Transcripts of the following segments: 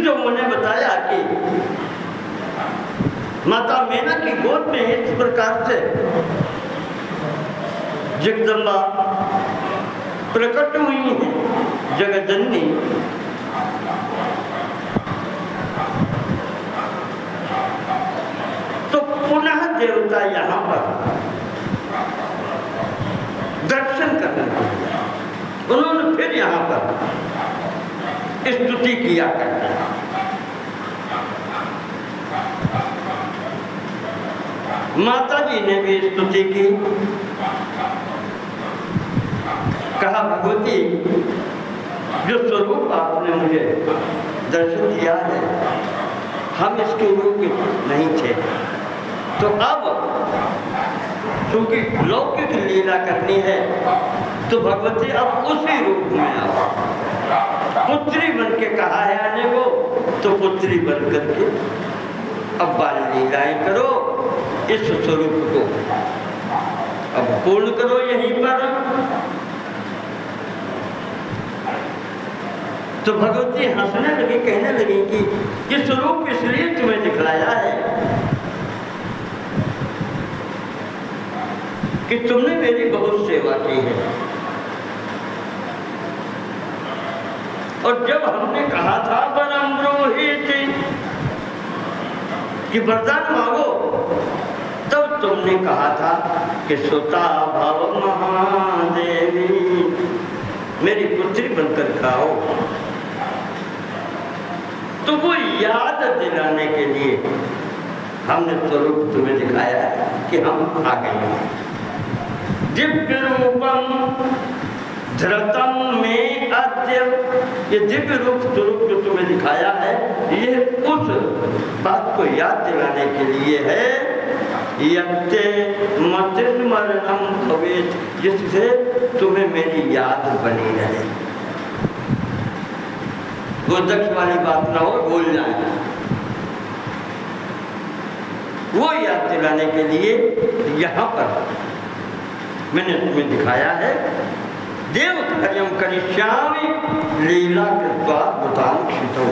जो उन्होंने बताया कि माता मैना की गोद में इस प्रकार से जगदम्बा प्रकट हुई है, जगतजननी, तो पुनः देवता यहाँ पर दर्शन करने के लिए उन्होंने फिर यहाँ पर स्तुति किया करते हैं। माता जी ने भी स्तुति की, कहा भगवती जो स्वरूप आपने मुझे दर्शन दिया है हम इसके योग्य नहीं थे, तो अब क्योंकि लौकिक लीला करनी है तो भगवती अब उसी रूप में आओ। पुत्री बन के कहा है आने को, तो पुत्री बन करके अब बाल लीलाएं करो, इस स्वरूप को अब पूर्ण करो यहीं पर। तो भगवती हंसने लगी, कहने लगी कि ये स्वरूप इसलिए तुम्हें दिखलाया है कि तुमने मेरी बहुत सेवा की है, और जब हमने कहा था वरम ब्रूहीति कि वरदान मांगो, तब तुमने कहा था कि सुता भव महादेवी, मेरी पुत्री बनकर खाओ। तो वो याद दिलाने के लिए हमने स्वरूप तुम्हें दिखाया कि हम आ गए हैं। दिव्य रूपम धृतम में अद्य, ये दिव्य रूप स्वरूप जो तुम्हें दिखाया है ये उस बात को याद दिलाने के लिए है, यत्ते मतिस्मरणम भवेत्, जिससे तुम्हें मेरी याद बनी रहे। वो दक्ष वाली बात ना हो, भूल जाए, वो याद दिलाने के लिए यहाँ पर मैंने तुम्हें दिखाया है। देव कार्यम करिष्यामि लीला कृत्वा भूतांक्षितो,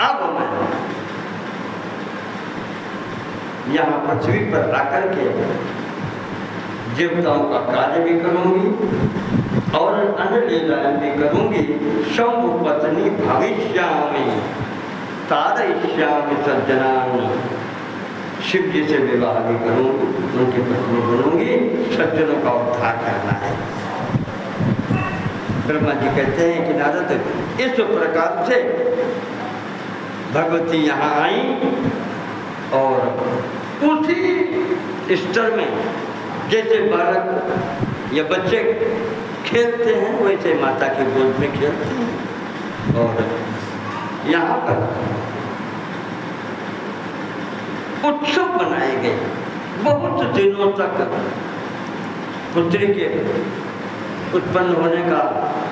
अब मैं यहाँ पृथ्वी पर आकर के देवताओं का कार्य भी करूंगी और अन्य लीलाएं भी करूंगी। शंभु पत्नी भविष्यामि तारयिष्यामि सज्जनानि, शिव जी से विवाह भी करूंगी, उनकी पत्नी बनूंगी, सज्जनों का उद्धार करना है। ब्रह्मा जी कहते हैं कि नारद इस प्रकार से भगवती यहाँ आई और उसी स्तर में जैसे बालक या बच्चे खेलते हैं वैसे माता की गोद में खेलते हैं, और यहाँ पर उत्सव मनाए गए। बहुत दिनों तक पुत्री के उत्पन्न होने का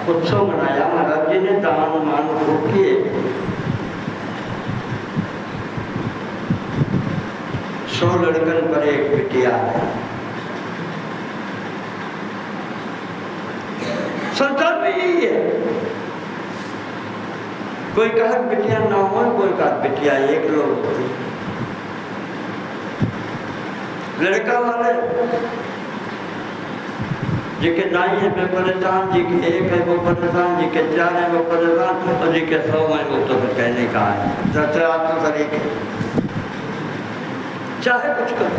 उत्सव मनाया। महाराज जी ने दान मान भोग किए, 100 लड़कन पर एक बिटिया है। संसार में यही है, कोई कहा बिटिया ना हो, कोई कहा बिटिया एक लोग होती। लड़का वाले जी के नाई है मैं परेशान, जी के एक है वो परेशान, जी के 4 है वो परेशान, और जी के 100 है वो तो फिर कहने का है। दशरथ तो तरीके चाहे कुछ कर।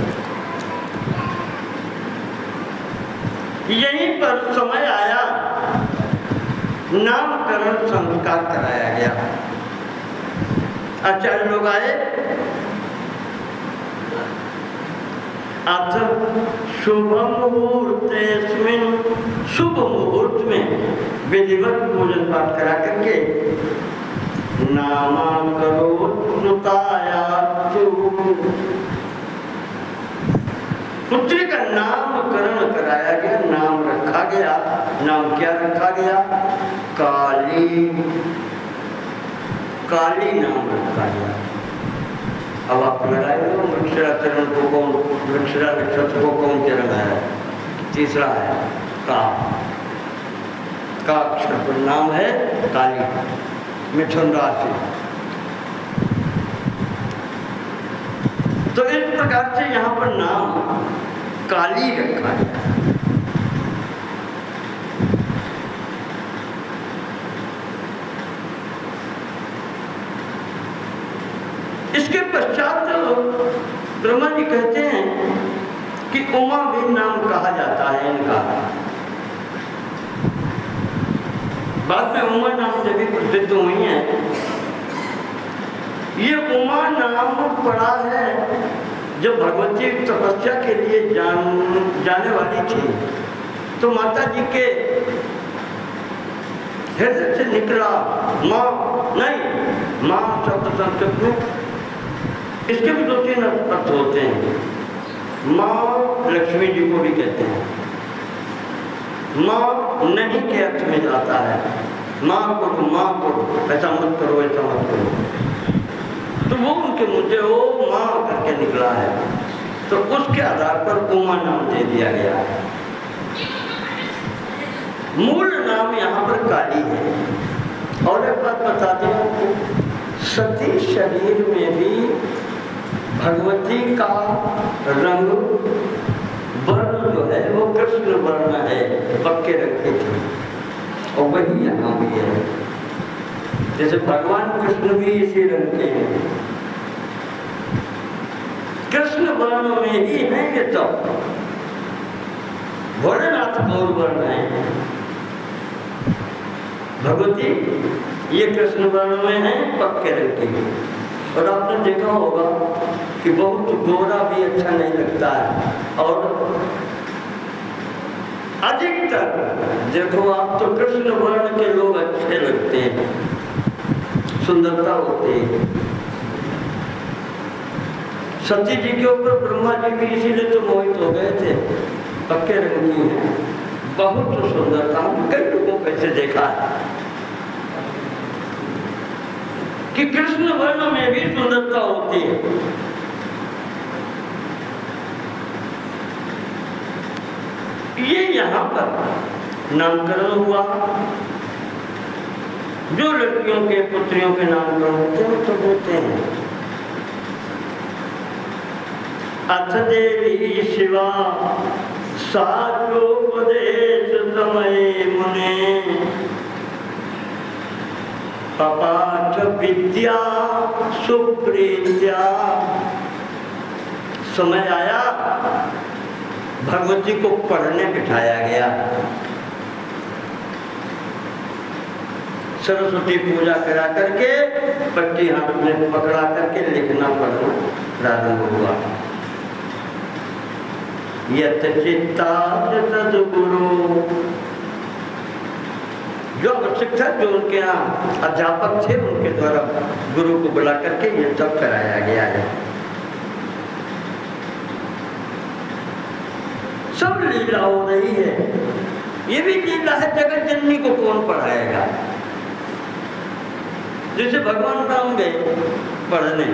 यहीं पर समय आया, नामकरण संस्कार कराया गया। आचार्य लोग आए, अथ शुभ मुहूर्तेस्मिन्, शुभ मुहूर्त में विधिवत पूजन पाठ करा करके नामाकरोत् सुतायास्तु, पुत्री का नामकरण कराया गया, नाम रखा गया। नाम क्या रखा गया? काली, काली नाम रखा गया। अब आप लगाए वृक्षराचरण को कौन, वृक्षरा नक्षत्र को कौन से लगाया? तीसरा है का अक्षर पर नाम है काली, मिथुन राशि। तो इस प्रकार से यहाँ पर नाम काली रखा गया। इसके पश्चात ब्रह्मा जी कहते हैं कि उमा भी नाम कहा जाता है इनका। बाद में उमा नाम से भी प्रसिद्ध हुई है। ये उमा नाम पड़ा है जब भगवती तपस्या के लिए जाने वाली थी, तो माता जी के हृदय से निकला माँ, नहीं माँ शब्द संस्कृत में इसके भी 2-3 अर्थ होते हैं। माँ लक्ष्मी जी को भी कहते हैं, माँ नहीं के अर्थ में जाता है, माँ को ऐसा मत करो, ऐसा मत करो, तो वो उनके मुझे वो माँ करके निकला है, तो उसके आधार पर उमा नाम दे दिया गया है। मूल नाम यहाँ पर काली है। और एक बात बता दें, सती शरीर में भी भगवती का रंग वर्ण जो है वो कृष्ण वर्ण है, पक्के रंग के थे, और वही यहाँ भी है। जैसे भगवान कृष्ण भी इसी रंग के हैं, कृष्ण वर्ण में ही है ये सब। भोलेनाथ गौर वर्ण है, भगवती ये कृष्ण वर्ण में है, पक्के रंग की। और आपने देखा होगा कि बहुत गोरा भी अच्छा नहीं लगता है, और अधिकतर देखो आप तो कृष्ण वर्ण के लोग अच्छे लगते हैं, सुंदरता होती है। सती जी के ऊपर ब्रह्मा जी भी इसीलिए तो मोहित हो गए थे, पक्के रंग की है, बहुत सुंदरता। हम कई लोगों को ऐसे देखा है कि कृष्ण वर्ण में भी सुंदरता होती है। ये यहाँ पर नामकरण हुआ, जो लड़कियों के पुत्रियों के नामकरण होते हैं तो होते हैं। अथ देवी शिवा साचोपदेश समय मुने, पपाठ विद्या सुप्रीत्या। समय आया, भगवती को पढ़ने बिठाया गया। सरस्वती पूजा करा करके पट्टी हाथ में पकड़ा करके लिखना पढ़ना प्रारंभ हुआ। यत चित्ता सद्गुरु, जो आवश्यक था, जो उनके यहाँ अध्यापक थे उनके द्वारा गुरु को बुला करके ये सब कराया गया है। सब लीला हो रही है। ये भी लीला है, जगत जननी को कौन पढ़ाएगा। जैसे भगवान राम गए पढ़ने,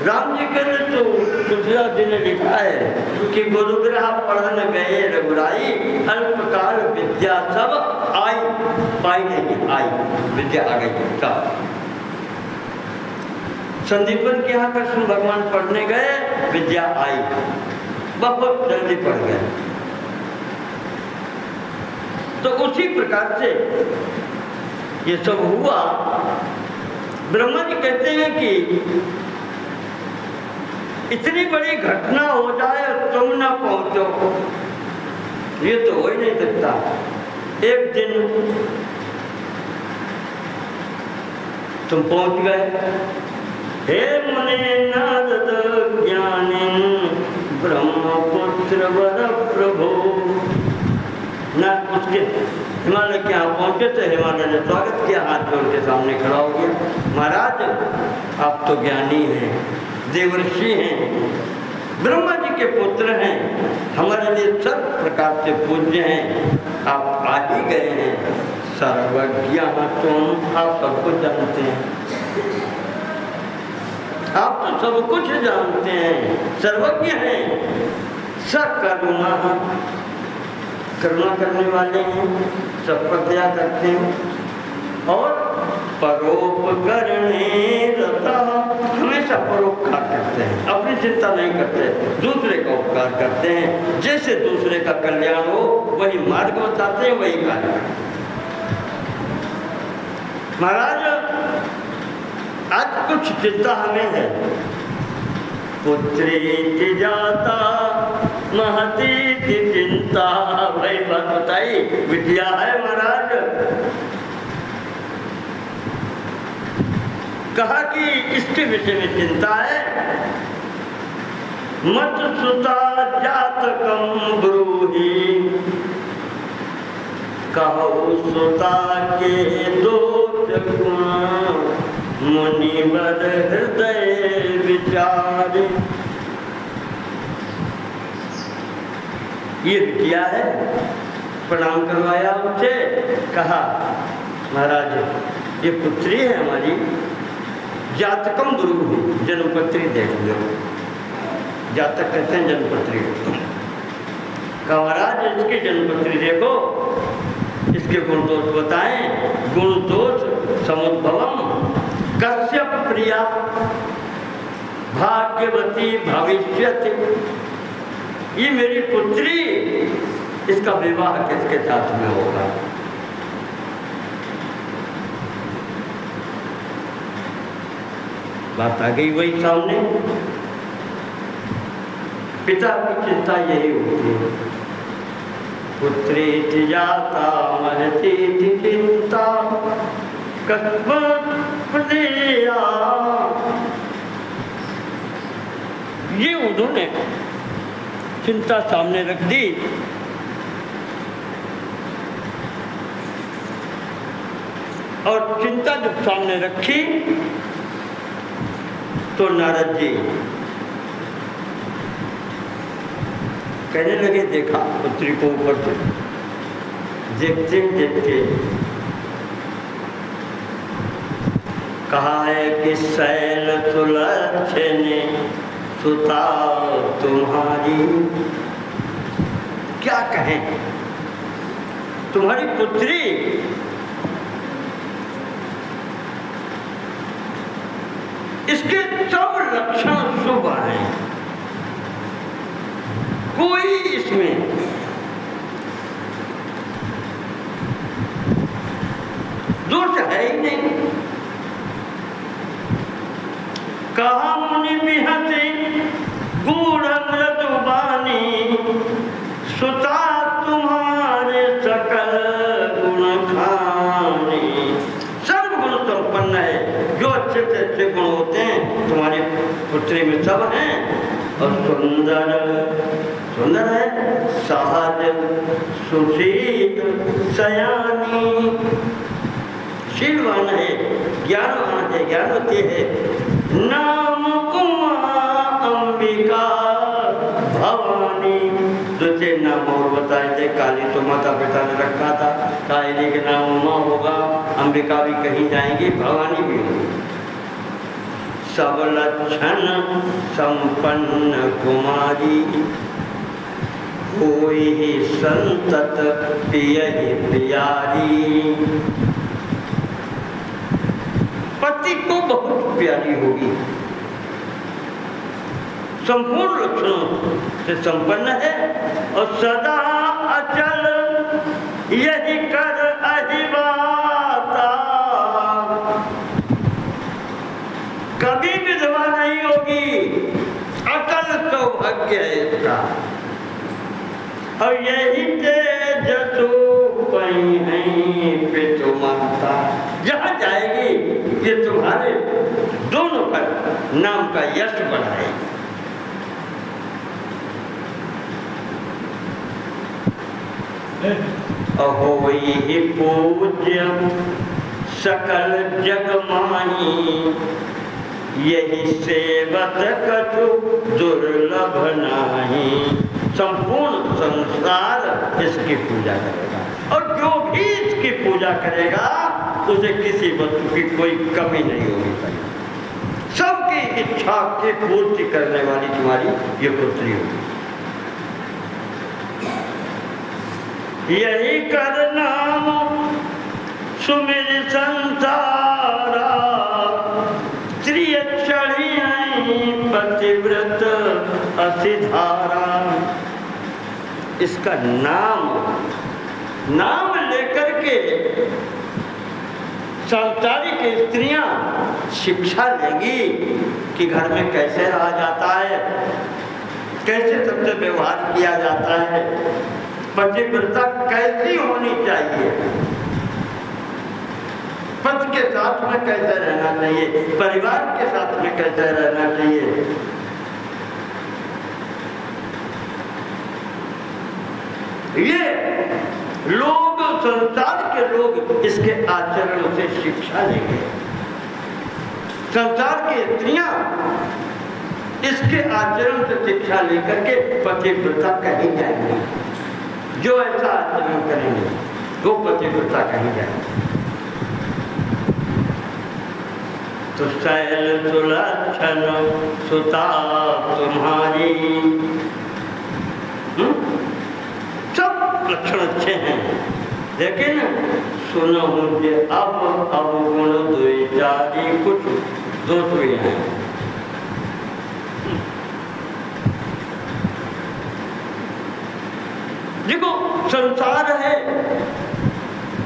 राम जी के लिए तो तुलसीदास जी ने लिखा है कि गुरुग्रह पढ़न गए रघुराई, अल्पकाल विद्या सब आई, पाई नहीं आई, विद्या आ गई सब। संदीपन के यहाँ कृष्ण भगवान पढ़ने गए, विद्या आई, बहुत जल्दी पढ़ गए। तो उसी प्रकार से ये सब हुआ। ब्रह्मा जी कहते हैं कि इतनी बड़ी घटना हो जाए और तुम ना पहुंचो, ये तो हो ही नहीं सकता। एक दिन तुम पहुंच गए। हे मुने नारद ज्ञानिन ब्रह्मपुत्र वर प्रभु। ना उसके हिमालय के यहाँ पहुंचे तो हिमालय ने स्वागत किया, हाथ जोड़ के सामने खड़ा हो गया। महाराज आप तो ज्ञानी हैं, देवर्षि हैं, ब्रह्मा जी के पुत्र हैं, हमारे लिए सब प्रकार से पूज्य हैं, आप आ ही गए हैं। सर्वज्ञ तुम, आप सब कुछ जानते हैं, आप तो सब कुछ जानते हैं, सर्वज्ञ हैं। सकरुणा, करुणा करने वाले हैं, सब पर दया करते हैं। और परोपकरणे रता, हमेशा परोपकार करते हैं, अपनी चिंता नहीं करते, दूसरे का उपकार करते हैं। जैसे दूसरे का कल्याण हो वही मार्ग बताते हैं, वही कार्य करते हैं। महाराज आज कुछ चिंता हमें है। पुत्री जाता महती चिंता, वही बात बताई, विद्या है महाराज। कहा कि इसके विषय में चिंता है। मत सुता जातकम ब्रूहि, कहो सुता के दोष गुण, मुनिवर हृदय विचार। ये किया है, प्रणाम करवाया उसे, कहा महाराज ये पुत्री है हमारी, जातकम गुरु हुई, जन्मपत्री देख लो। जातक कहते हैं जन्मपत्री। कहा महाराज इसकी जन्मपत्री देखो, इसके गुण दोष बताएं। गुण दोष समुद्भवम कश्यप प्रिया भाग्यवती भविष्यति। ये मेरी पुत्री, इसका विवाह किसके साथ में होगा? बात आ गई वही सामने। पिता की चिंता यही होती है। पुत्री जाता महती चिंता, ये उन्होंने चिंता सामने रख दी। और चिंता जब सामने रखी तो नारद जी कहने लगे, देखा पुत्री को ऊपर से देखते देखते कहा है कि शैल सुलक्षणे सुता तुम्हारी। क्या कहें, तुम्हारी पुत्री इसके सब लक्षण शुभ हैं, कोई इसमें दोष है ही नहीं। कहा मुनि बिहते गूढ़ मृदुबानी, सुता तुम्हारे सकल गुण खानी। सर्व गुण संपन्न है, जो अच्छे से अच्छे गुण होते हैं तुम्हारी पुत्री में सब हैं। और सुंदर सुंदर है, सहज सुशील सयानी, शीलवान है, ज्ञानवान है, ज्ञानवती है। नाम उमा अंबिका भवानी। दूसरे नाम और बताए थे, काली तो माता पिता ने रखा था, काली के नाम उमा होगा, अंबिका भी कहीं जाएंगी, भवानी भी होगी। सब लक्षण संपन्न कुमारी, कोई ही संतत प्रिय प्यारी। पति को बहुत प्यारी होगी, संपूर्ण लक्षणों से संपन्न है। और सदा अचल यही कर अहिवाता, कभी विधवा नहीं होगी, अटल सौभाग्य है इसका। और यही तेजसु पई पितु माता, जहाँ जाएगी ये तुम्हारे दोनों का नाम का यश बढ़ाएगी। अहो ही पूज्य सकल जग माही, यही सेवत कछु दुर्लभ नाही। संपूर्ण संसार इसकी पूजा करेगा, और जो भी इसकी पूजा करेगा उसे किसी वस्तु की कोई कमी नहीं होगी। सबकी इच्छा की पूर्ति करने वाली तुम्हारी ये पुत्री होगी। यही कर नाम सुमिर संसारा, त्रिय चढ़ी इसका नाम लेकर के सांसारिक स्त्रियां शिक्षा लेंगी कि घर में कैसे रहा जाता है, कैसे सबसे व्यवहार किया जाता है, पतिव्रता कैसी होनी चाहिए, पति के साथ में कैसे रहना चाहिए, परिवार के साथ में कैसे रहना चाहिए। ये लोग, संसार के लोग इसके आचरण से शिक्षा लेंगे। संसार की स्त्रियां इसके आचरण से शिक्षा लेकर के पतिव्रता कहीं जाएंगे। जो ऐसा आचरण करेंगे वो पतिव्रता कहीं जाएंगे। तो शैल सुलक्षण सुता तुम्हारी, सब लक्षण अच्छे हैं, लेकिन सुनो मुझे अब अवगुण द्विचारी, कुछ दोष भी हैं। देखो संसार है,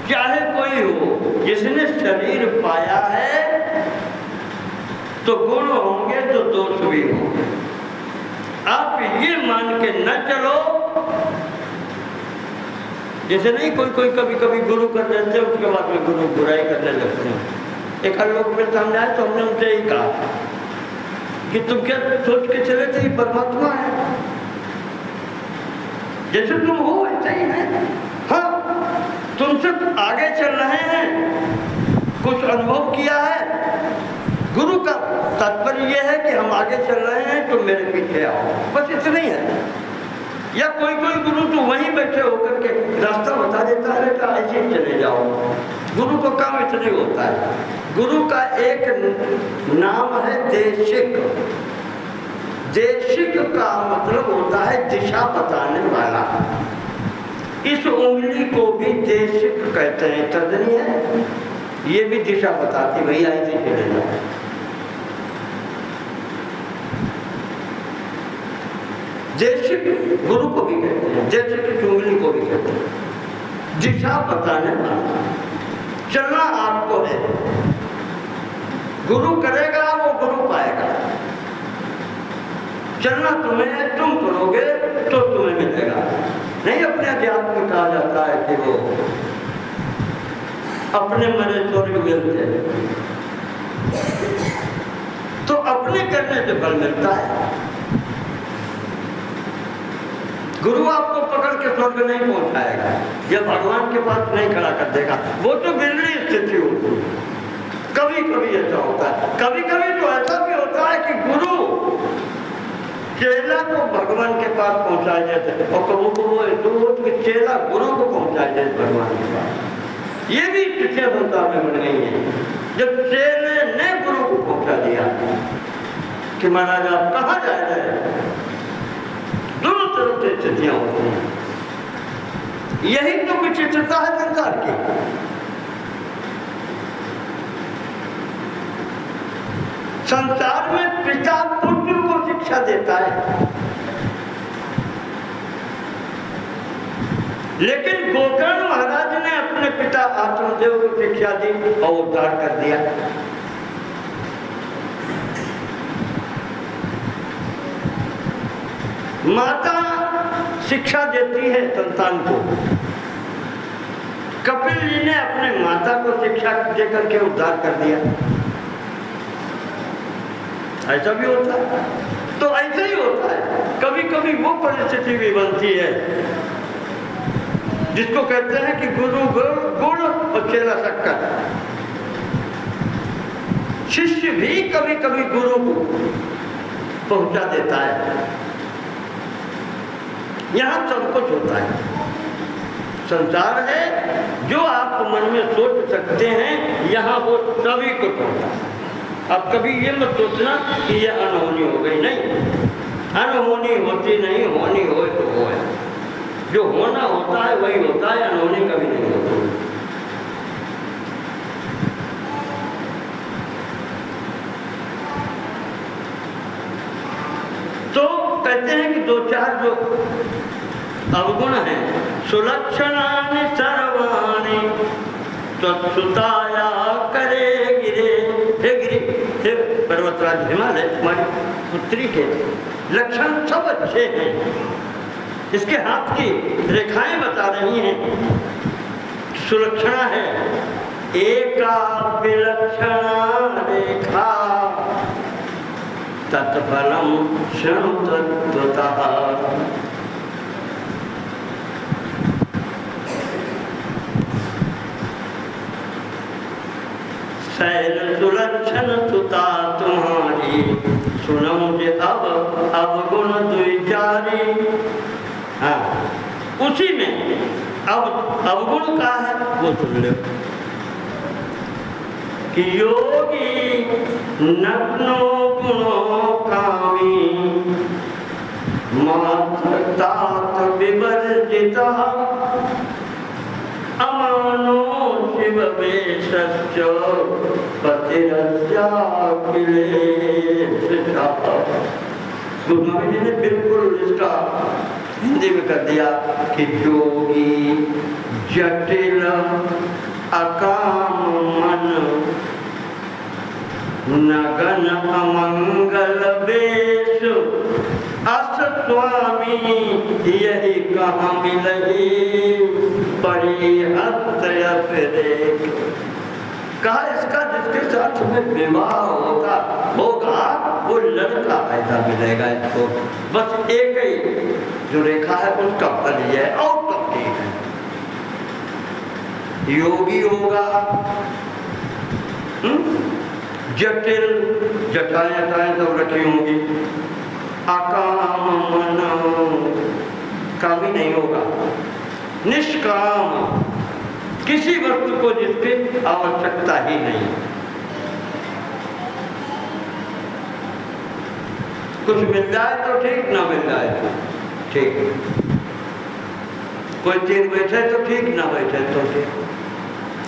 चाहे कोई हो, जिसने शरीर पाया है तो गुण होंगे तो दोष भी होंगे। आप ये मान के न चलो, जैसे नहीं कोई कभी कभी गुरु कर देते हैं, उसके बाद में गुरु बुराई करने लगते हैं। एक हर लोग मेरे सामने आए तो हमने उनसे यही कहा कि तुम क्या सोच के चले थे परमात्मा है, जैसे तुम हो वैसे ही है। हाँ, तुमसे आगे चल रहे हैं, कुछ अनुभव किया है। गुरु का तात्पर्य यह है कि हम आगे चल रहे हैं तो मेरे पीछे आओ, बस इतना ही है। या कोई गुरु तो वहीं बैठे होकर के रास्ता बता देता है, बेटा ऐसे ही चले जाओ। गुरु का काम इतना ही होता है। गुरु का एक नाम है देशिक। देशिक का मतलब होता है दिशा बताने वाला। इस उंगली को भी देशिक कहते हैं, तर्जनी है, ये भी दिशा बताती, भैया ऐसे चले जाओ। देशिक गुरु को भी कहते हैं, देशिक उंगली को भी कहते हैं, दिशा बताने वाला। चलना आपको है, गुरु करेगा वो गुरु पाएगा। चलना तुम्हें, तुम करोगे तो तुम्हें मिलेगा। नहीं अपने अध्यात्म में कहा जाता है कि वो अपने मरे स्वर्ग मिलते, तो अपने करने से फल मिलता है। गुरु आपको पकड़ के स्वर्ग नहीं पहुंचाएगा, या भगवान के पास नहीं खड़ा कर देगा, वो तो बिरली स्थिति होती है। कभी कभी ऐसा होता है, कभी कभी तो ऐसा भी होता है कि गुरु चेला को भगवान के पास पहुंचा देते, और कबू को चेला गुरु को पहुंचा देते भगवान के पास। ये भी स्थितियां संसार में बन गई है। जब चेले ने गुरु को पहुंचा दिया कि महाराज आप कहाँ जा रहे हैं, दोनों तरफ से स्थितियां होती हैं। यही तो विचित्रता है संसार की। संसार में पिता पुत्र को शिक्षा देता है, लेकिन गोकर्ण महाराज ने अपने पिता आत्मदेव को शिक्षा दी और उद्धार कर दिया। माता शिक्षा देती है संतान को। कपिल जी ने अपने माता को शिक्षा देकर के उद्धार कर दिया। ऐसा भी होता है, तो ऐसा ही होता है। कभी कभी वो परिस्थिति भी बनती है जिसको कहते हैं कि गुरु गुड़ और चेला शक्कर। शिष्य भी कभी कभी गुरु को पहुंचा देता है। यहाँ सब कुछ होता है। संसार है, जो आप मन में सोच सकते हैं यहाँ वो सभी कुछ होता है। अब कभी ये मत सोचना कि ये अनहोनी हो गई, नहीं, अनहोनी होती नहीं, होनी हो तो हो है। जो होना होता है वही होता है, अनहोनी कभी नहीं होती। तो कहते हैं कि दो चार जो अवगुण है। सुलक्षणानि सर्वाणि तत्सुताया करे गिरे। हे गिरी, हे पर्वतराज हिमालय, तुम्हारी पुत्री के लक्षण सब अच्छे हैं। इसके हाथ की रेखाएं बता रही हैं, सुलक्षणा है। एका विलक्षणा रेखा तत्फलम शृणु तत्त्वतः। शैल सुलक्षण सुता तुम्हारी, सुनो जे अब अवगुण द्विजारी। हाँ, उसी में अब अवगुण का है वो सुन लो कि योगी नग्नो गुणो कामी, मात्र तात विवर्जिता, अमानो शिव वेशश्च पतिरस्याखिलेशः। गोस्वामी जी ने बिल्कुल इसका हिंदी में कर दिया कि योगी जटिल अकाम मन, नगन अमंगल वेश, अस स्वामी यही कहाँ मिलही, परिहत अफरेख। कहा इसका जिसके साथ में विवाह होगा वो लड़का ऐसा मिलेगा इसको। बस एक ही जो रेखा है उसका फल ये है, और सब ठीक है। योगी होगा, जटिल जटाएं सब रखी होंगी, अकाम मन, कामी नहीं होगा, निष्काम, किसी वस्तु को जिसकी आवश्यकता ही नहीं। कुछ मिल जाए तो ठीक, ना मिल जाए तो ठीक। कोई चीज बैठे तो ठीक, ना बैठे तो ठीक।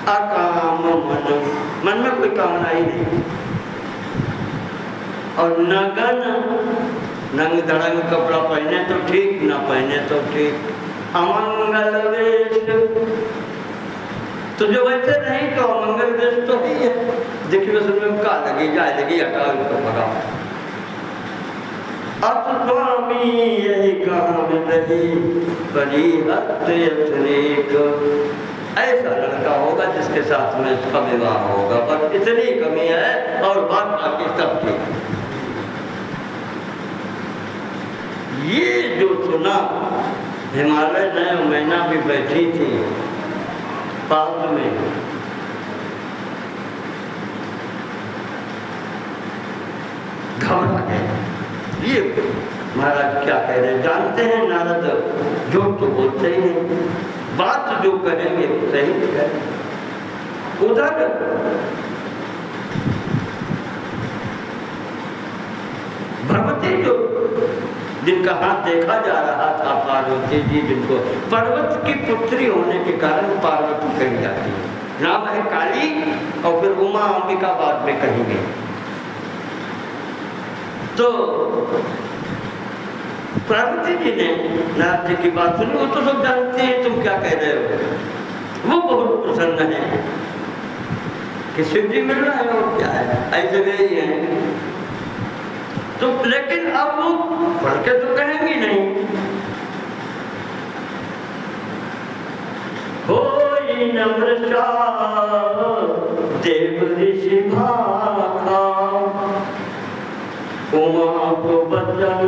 अकाम मन, मन में कोई कामना ही नहीं। और नगन, नंग धड़ंग कपड़ा पहने तो ठीक, ना पहने तो ठीक। अमंगल वेश, तो जो वैसे नहीं तो अमंगल वेश तो ही है। देखिए उसमें का लगी जाए लगी, हटाओ इसको भगाओ। अब स्वामी यही कहाँ मिलही, परिहत अफरेख। ऐसा लड़का होगा जिसके साथ में इसका विवाह होगा, बस इतनी कमी है और बात बाकी सब ठीक। ये जो सुना, हिमालय में मैना भी बैठी थी पास में, घबरा गए। ये महाराज क्या कह रहे हैं जानते हैं? नारद झूठ तो बोलते ही नहीं, बात जो कहेंगे सही कहें। उधर भगवती जो जिनका हाथ देखा जा रहा था, पार्वती जी, जिनको पर्वत की पुत्री होने के कारण पार्वती कही जाती है। नाम है काली और फिर उमा अंबिका बाद में कहेंगे। तो पार्वती जी ने नारद जी की बात सुनी। वो तो सब जानते हैं तुम क्या कह रहे हो। वो बहुत प्रसन्न है कि शिव जी मिल रहा है और क्या है, ऐसे गए ही है। तो लेकिन अब वो पढ़ के तो कहेंगी नहीं। होई नम्रता देव ऋषि भाखा, उमा को बचन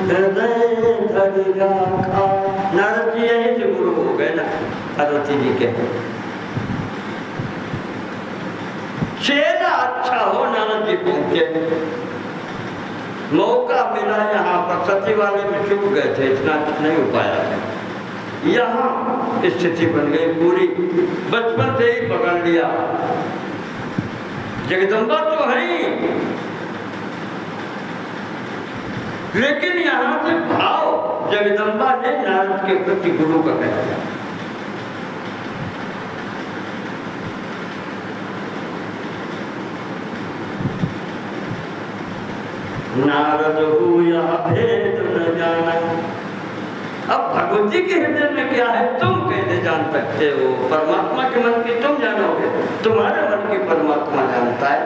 हृदय धरि राखा। नारद जी यहीं से गुरु हो गए ना पार्वती जी के। चेला अच्छा हो, नारद जी पहुंचे, मौका मिला यहाँ पर। सती वाले में चुप गए थे, इतना नहीं हो पाया था। यहाँ स्थिति बन गई पूरी, बचपन से ही पकड़ लिया। जगदम्बा तो है, लेकिन यहाँ से भाव जगदम्बा ने नारद के प्रति गुरु का कह दिया। नारद हुआ भेद न जाना। अब भगवती के हृदय में क्या है तुम कैसे जान सकते हो? परमात्मा के मन की तुम जानोगे, तुम्हारे मन की परमात्मा जानता है।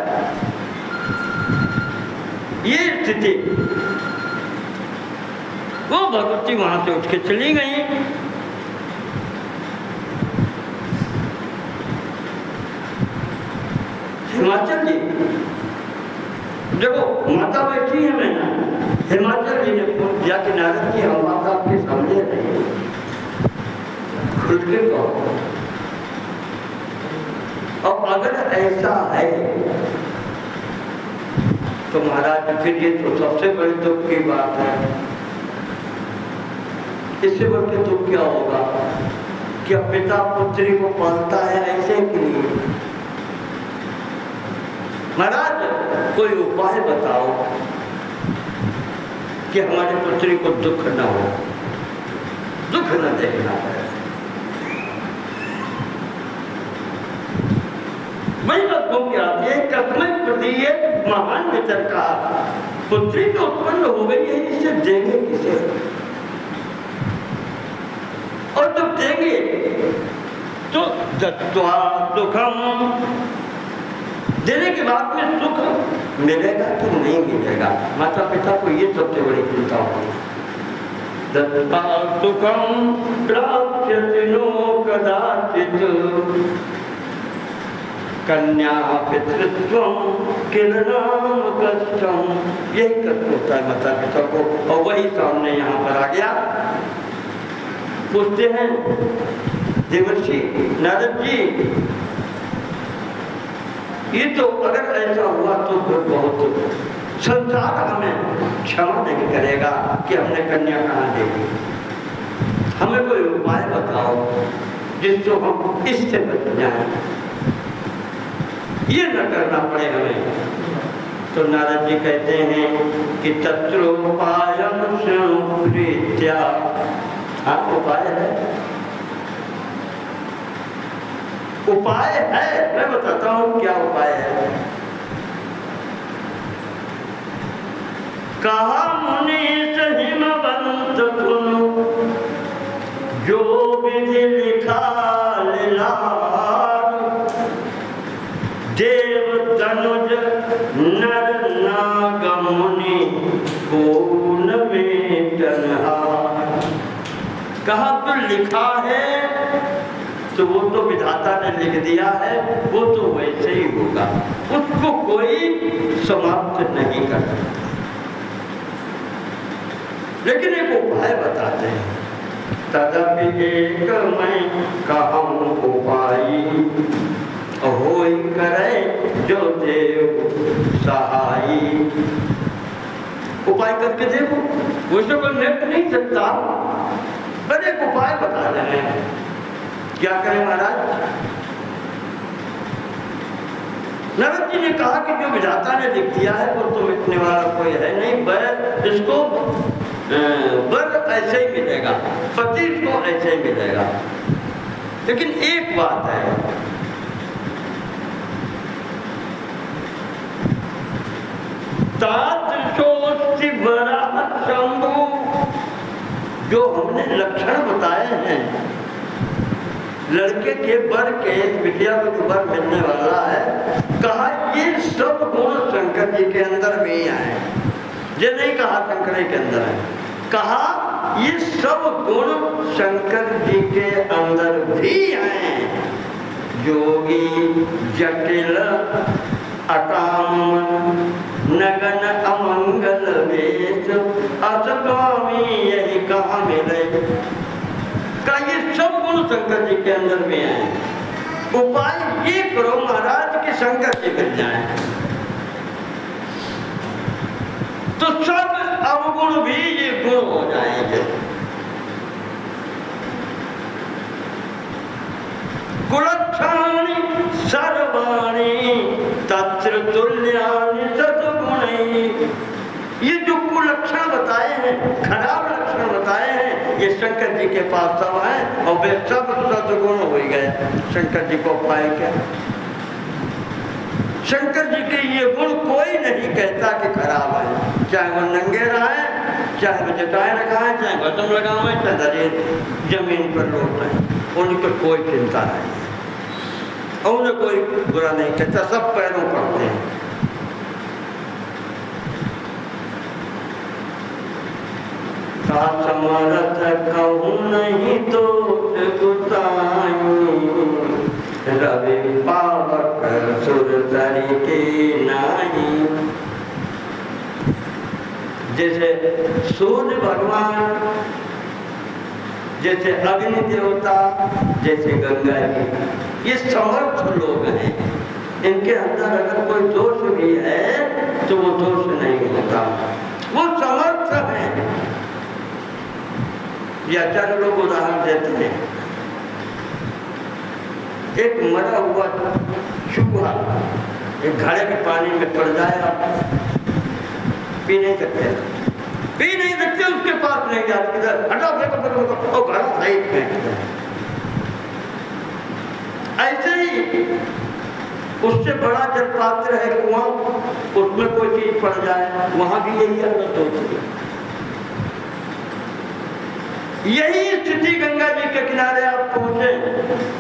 ये स्थिति, वो भगवती वहां से उठ के चली गई। हिमाचल जी देखो, माता बैठी है मैंने, हिमाचल जी ने पूछ दिया कि नारद जी हम माता आपके सामने रहे, खुल के कहो। अब अगर ऐसा है तो महाराज फिर ये तो सबसे बड़े दुख की बात है। इससे बढ़ के दुख क्या होगा? क्या पिता पुत्री को पालता है ऐसे के लिए? महाराज कोई उपाय बताओ कि हमारी पुत्री को दुख न हो, दुख न देखना पड़े। वही बात हो क्या आती है, कस्मै प्रदीये महान विचार का, पुत्री तो उत्पन्न हो गई है, इसे देंगे किसे? और जब देंगे तो दत्त्वा दुखम, देने के बाद में सुख मिलेगा कि नहीं मिलेगा? माता पिता को ये सबसे बड़ी चिंता होगी। दत्त्वा सुखम प्राप्यते नो कदाचित्, कन्या पितृत्वम किलनाम कष्टम, यही कष्ट होता है माता पिता को। और वही सामने यहाँ पर आ गया। पूछते हैं देवर्षि नारद जी, ये तो अगर ऐसा हुआ तो फिर बहुत संसार हमें क्षमा नहीं करेगा कि हमने कन्या कहाँ दे दी। हमें कोई उपाय बताओ जिससे हम इससे बच जाएं, ये न करना पड़े हमें। तो नारद जी कहते हैं कि तत्रोपायम प्रीत्या, हाँ उपाय है, उपाय है। मैं बताता हूं क्या उपाय है। कहा मुनीश हिमवंत सुनो, जो विधि लिखा लीलार, देव तनुज नर नाग मुनि पूर्ण में तन्हार। कहा तो लिखा है तो वो तो विधाता ने लिख दिया है, वो तो वैसे ही होगा, उसको कोई समाप्त नहीं कर सकता। लेकिन एक उपाय बताते हैं। तदपि एक मैं कहूँ उपाय, होई करे जो देव सहाई। उपाय करके देखो, वैसे कोई मिट नहीं सकता, पर एक उपाय बता रहे हैं। क्या करें महाराज? नारद जी ने कहा कि जो विधाता ने लिख दिया है वो तो मिटने वाला कोई है नहीं, बर इसको बर ऐसे ही मिलेगा, पति को ऐसे ही मिलेगा। लेकिन एक बात है, तादृशोस्ति वराह शंभु, जो हमने लक्षण बताए हैं लड़के के बर के, बिटिया को जो बर मिलने वाला है, कहा ये सब गुण शंकर जी के अंदर भी आए। ये नहीं कहा शंकर के अंदर है, कहा ये सब गुण शंकर जी के अंदर भी आए। योगी जटिल अकाम नगन अमंगल वेश, असकामी यही कहा मिले। का ये सब गुण शंकर जी के अंदर में है। उपाय ये करो महाराज कि शंकर जी मिल जाए, तो सब अवगुण भी ये गुण हो जाएंगे। कुलक्षाणि सर्वाणि तत्र तुल्यानि सद्गुणैः, ये जो कुलक्षण बताए हैं, खराब लक्षण बताए हैं, ये शंकर जी के पास सब है और वे सब सद्गुण हो गए। शंकर जी को उपाय क्या? शंकर जी के ये गुण कोई नहीं कहता कि खराब है, चाहे वो नंगे रहे, चाहे वो जटाएं रखाएं, चाहे बटन लगावे, चाहे दरिए जमीन पर लौटे, उनकी कोई चिंता नहीं है, और उन्हें कोई बुरा नहीं कहता, सब पैरों पड़ते हैं। समर्थ कहूँ नहीं तो रवि पावक सुर तरीके नहीं। जैसे सूर्य भगवान, जैसे अग्नि देवता, जैसे गंगा जी, ये समर्थ लोग हैं। इनके अंदर अगर कोई दोष भी है तो वो दोष नहीं होता, वो समर्थ है। या चार लोग उदाहरण देते हैं, एक मरा हुआ चूहा एक घड़े के पानी में पड़ जाएगा, पी नहीं सकते, उसके पास नहीं जाते, हटाओ फेंको, और घड़ा सही फेंकते हैं। ऐसे ही उससे बड़ा जलपात्र है कुआं, उसमें कोई चीज पड़ जाए, वहां भी यही हालत होती है। यही स्थिति गंगा जी के किनारे आप पहुंचे,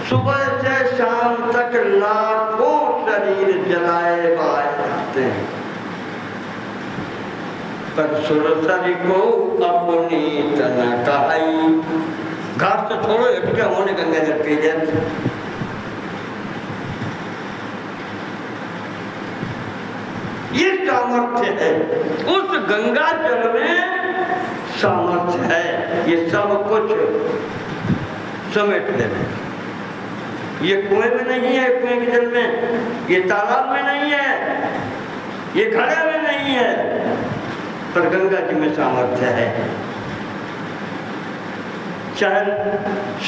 सुबह से शाम तक लाखों शरीर जलाए बाए जाते हैं, पर सुरसरी को अपनी तना कहाई। घाट से थोड़े हटके होने गंगा जल पी जाते। ये सामर्थ्य है, उस गंगा जल में सामर्थ्य है ये सब कुछ समेट देने। ये कुएं में नहीं है, कुएं के जल में, ये तालाब में नहीं है, ये घड़े में नहीं है, पर गंगा जी में सामर्थ्य है। चाहे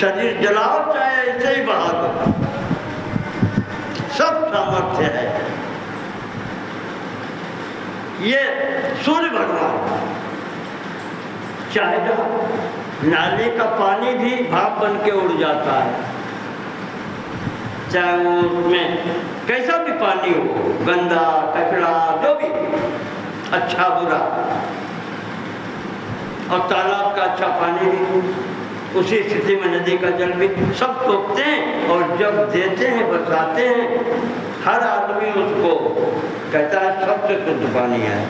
शरीर जलाओ, चाहे ऐसे ही बहा दो, सब सामर्थ्य है। ये सूर्य भगवान, चाहे जहाँ नाले का पानी भी भाप बन के उड़ जाता है, चाहे वो उसमें कैसा भी पानी हो, गंदा कचरा जो भी, अच्छा बुरा, और तालाब का अच्छा पानी भी, उसी स्थिति में नदी का जल भी, सब सोखते हैं और जब देते हैं, बरसाते हैं, हर आदमी उसको कहता है सबसे शुद्ध पानी है।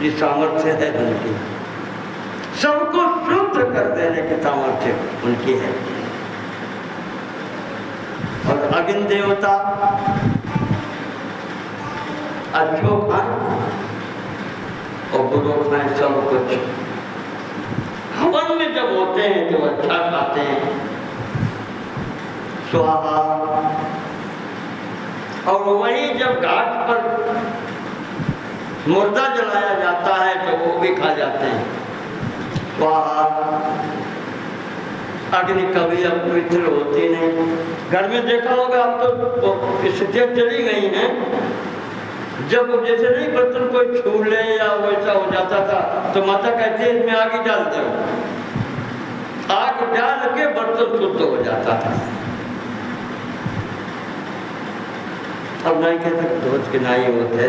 ये सामर्थ्य है उनकी, सबको शुद्ध कर देने की सामर्थ्य उनकी है। और अग्नि देवता अच्छो खाएं और बुरो खाएं, सब कुछ हवन में जब होते हैं तो अच्छा खाते हैं, स्वाहा। और वही जब घाट पर मुर्दा जलाया जाता है तो वो भी खा जाते हैं, स्वाहा। अग्नि कभी अपवित्र होती नहीं। घर में देखा होगा आप तो स्थितियाँ चली गई हैं, जब जैसे नहीं बर्तन कोई छू ले या वैसा हो जाता था तो माता कहती है इसमें आग डाल दो, आग डाल के बर्तन शुद्ध हो जाता था। अब नहीं कह सकते रोज के नाई होते,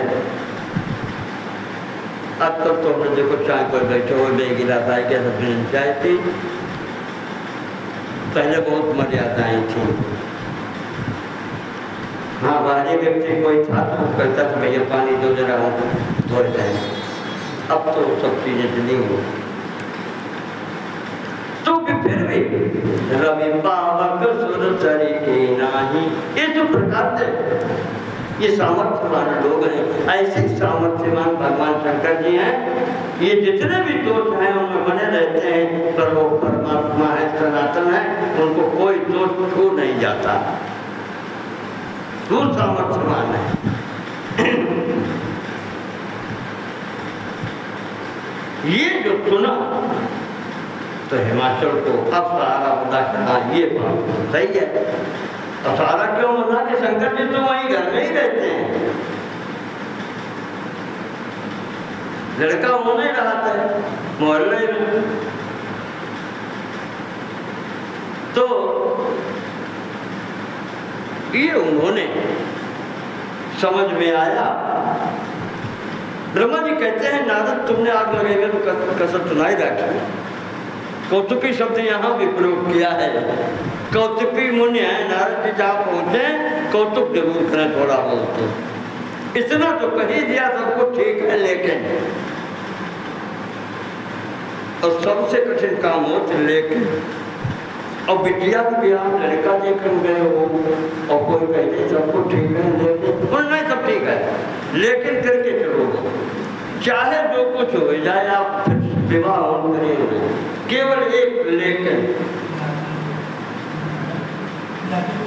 अब तो हमने देखो चाय पर बैठे हो, ले गिलास आए क्या सबने चाय पी। पहले बहुत मर्यादाएं थी। हाँ, बाहरी व्यक्ति कोई था तो कहता था भैया पानी दो जरा धो जाए। अब तो सब चीजें चली हो, तो फिर भी रवि पावक सुर तरीके नाही। ये जो प्रकार से ये सामर्थ्यवान लोग हैं, ऐसे सामर्थ्यवान भगवान शंकर जी हैं। ये जितने भी दोष हैं उनमें बने रहते हैं, पर वो परमात्मा है, सनातन है, उनको कोई दोष छू नहीं जाता। वो सामर्थ्यवान है। ये जो सुना तो हिमाचल को अब सहारा बता कि हाँ ये बात सही है। तो सहारा क्यों बता कि शंकर जी तो वहीं घर में ही रहते हैं, लड़का होने रहा था मोहल्ले में। तो ये उन्होंने समझ में आया। ब्रह्मा जी कहते हैं नारद तुमने आग लगेगा तो कसर सुनाई रखी। कौतुकी शब्द यहाँ भी प्रयोग किया है। कौतुकी मुनि है, नारद जी जहाँ पहुँचे कौतुक जरूर करें थोड़ा बहुत। इतना तो कह ही दिया सबको ठीक है, लेकिन और सबसे कठिन काम हो तो लेकिन। और बिटिया को भी आप लड़का देखने गए हो और कोई कहते सबको ठीक है लेकिन, और नहीं सब ठीक है लेकिन करके चलो, चाहे जो कुछ हो जाए आप विवाह करेंगे, केवल एक लेकिन।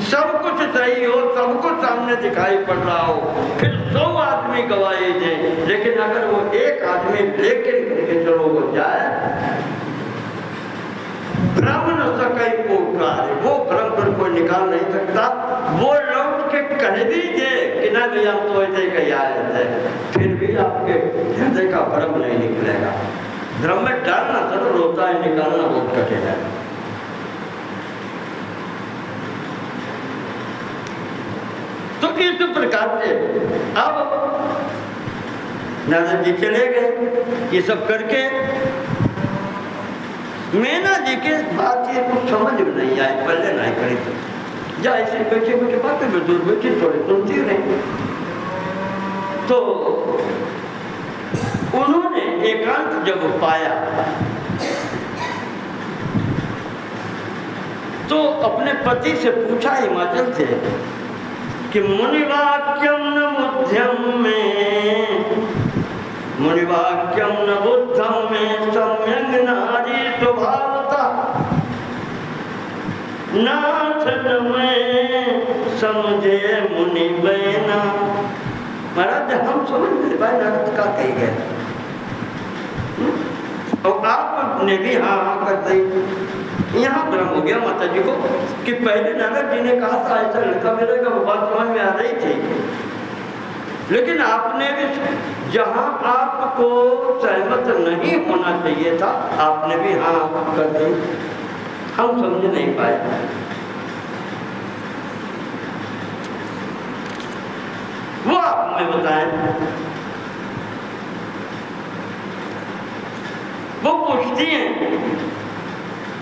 सब कुछ सही हो, सब कुछ सामने दिखाई पड़ रहा हो, फिर 100 आदमी गवाही दे, लेकिन अगर वो एक आदमी लेकिन करके चलो हो जाए, भ्रम न सके पोकार, वो भ्रम पर कोई निकाल नहीं सकता। वो लौट के कह दीजिए कि ना भैया हम तो ऐसे कहीं आए थे, फिर भी आपके हृदय का भ्रम नहीं निकलेगा। भ्रम में डालना सरल होता है, निकालना बहुत कठिन है। तो इस प्रकार से अब नारद जी चले गए, ये सब करके मैना जी के बात ये कुछ समझ में नहीं आए, पहले नहीं करी तो जा ऐसे बैठे बैठे बातें में दूर बैठे थोड़ी सुनती रही। तो उन्होंने एकांत जब पाया तो अपने पति से पूछा हिमाचल से कि मुनिवाक्यम न बुद्ध्यम में, मुनिवाक्यम न बुद्धम में सम्यंग नारी स्वभावता, नाथ में समझे मुनि बैना। महाराज हम समझ नहीं पाए नारद का कही गए, और आपने भी हाँ हाँ कर दी। यहाँ भ्रम हो गया माता जी को कि पहले नारद जी ने कहा था ऐसा लड़का मिलेगा, वो बात समझ में आ रही थी, लेकिन आपने भी जहाँ आपको सहमत नहीं होना चाहिए था आपने भी हाँ कर दी, हम समझ नहीं पाए। वो आप हमें बताएं। वो पूछती हैं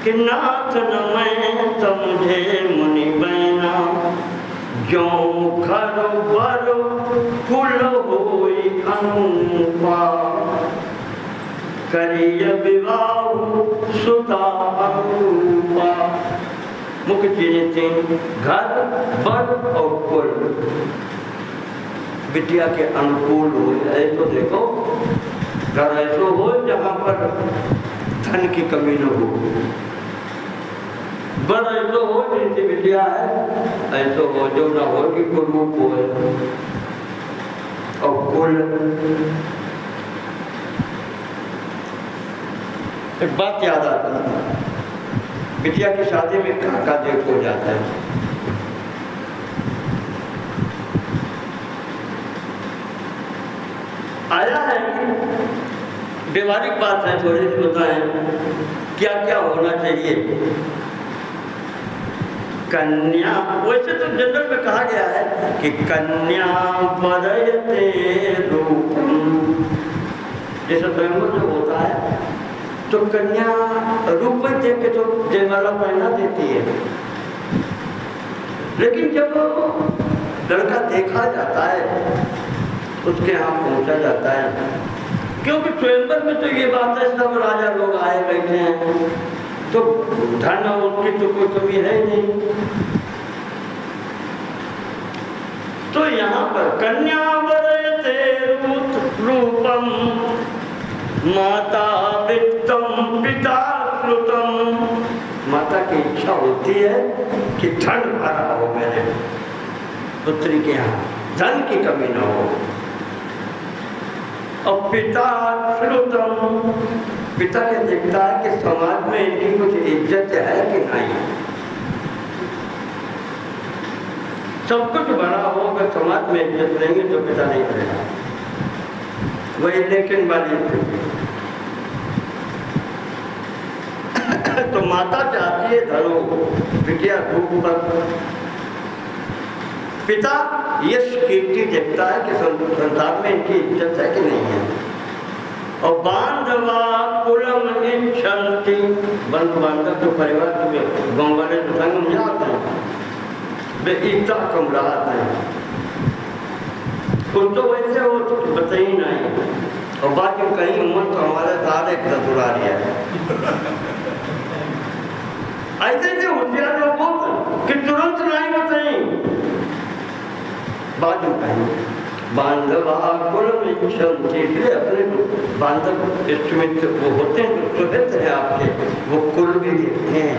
कि नाथ न मैं समझे मुनि बैना, जो घर बर कुल होई अनुपा, करिय विवाह सुता अनुपा। मुख्य चीजें थी घर बर और कुल, बिटिया के अनुकूल हो। ऐसो देखो घर ऐसो हो जहाँ पर धन की कमी न हो, बर ऐसो हो जिनकी बिटिया है, ऐसो हो जो न हो कि कुलरूप हो। और कुल एक बात याद आती है, बिटिया की शादी में काका देख हो जाता है। आया है व्यवहारिक बात है, थोड़ी सी बताएं क्या क्या होना चाहिए। कन्या, वैसे तो जनरल में कहा गया है कि कन्या बरयते रूपम, जैसे स्वयंवर जो होता है तो कन्या रूप में देख के तो जयमाला पहना देती है, लेकिन जब लड़का देखा जाता है उसके यहाँ पहुंचा जाता है, क्योंकि स्वयंवर में तो ये बात है सब राजा लोग आए बैठे हैं, तो धन उसकी तो कोई कमी है नहीं। तो यहाँ पर कन्या वरयते रूपम, माता वित्तम पिता श्रुतम, माता की इच्छा होती है कि धन भरा हो मेरे पुत्री के यहाँ, धन की कमी न हो। और पिता श्रुतम, पिता के देखता है कि समाज में इनकी कुछ इज्जत है कि नहीं। सब कुछ बड़ा हो, अगर समाज में इज्जत नहीं है तो पिता नहीं करेगा। वही लेकिन वाली तो माता चाहती है धनो बिटिया रूप पर, पिता यश कीर्ति देखता है कि संसार में इनकी इज्जत है कि नहीं है। और बांधवा कुलम इच्छन्ति, बंधु बांधव जो परिवार के गाँव वाले जो संग में जाते हैं वे एकता कम रहा है। कुछ तो वैसे हो तो बता ही नहीं, और बाकी कहीं उम्र तो हमारे सारे ससुरा रहा है। ऐसे जो होशियार लोग होते कि तुरंत नहीं बताई, बाद में कहीं बांधवा कुल इसलिए अपने बांधव इंस्ट्रूमेंट वो होते हैं जो रहते हैं आपके, वो कुल भी देखते हैं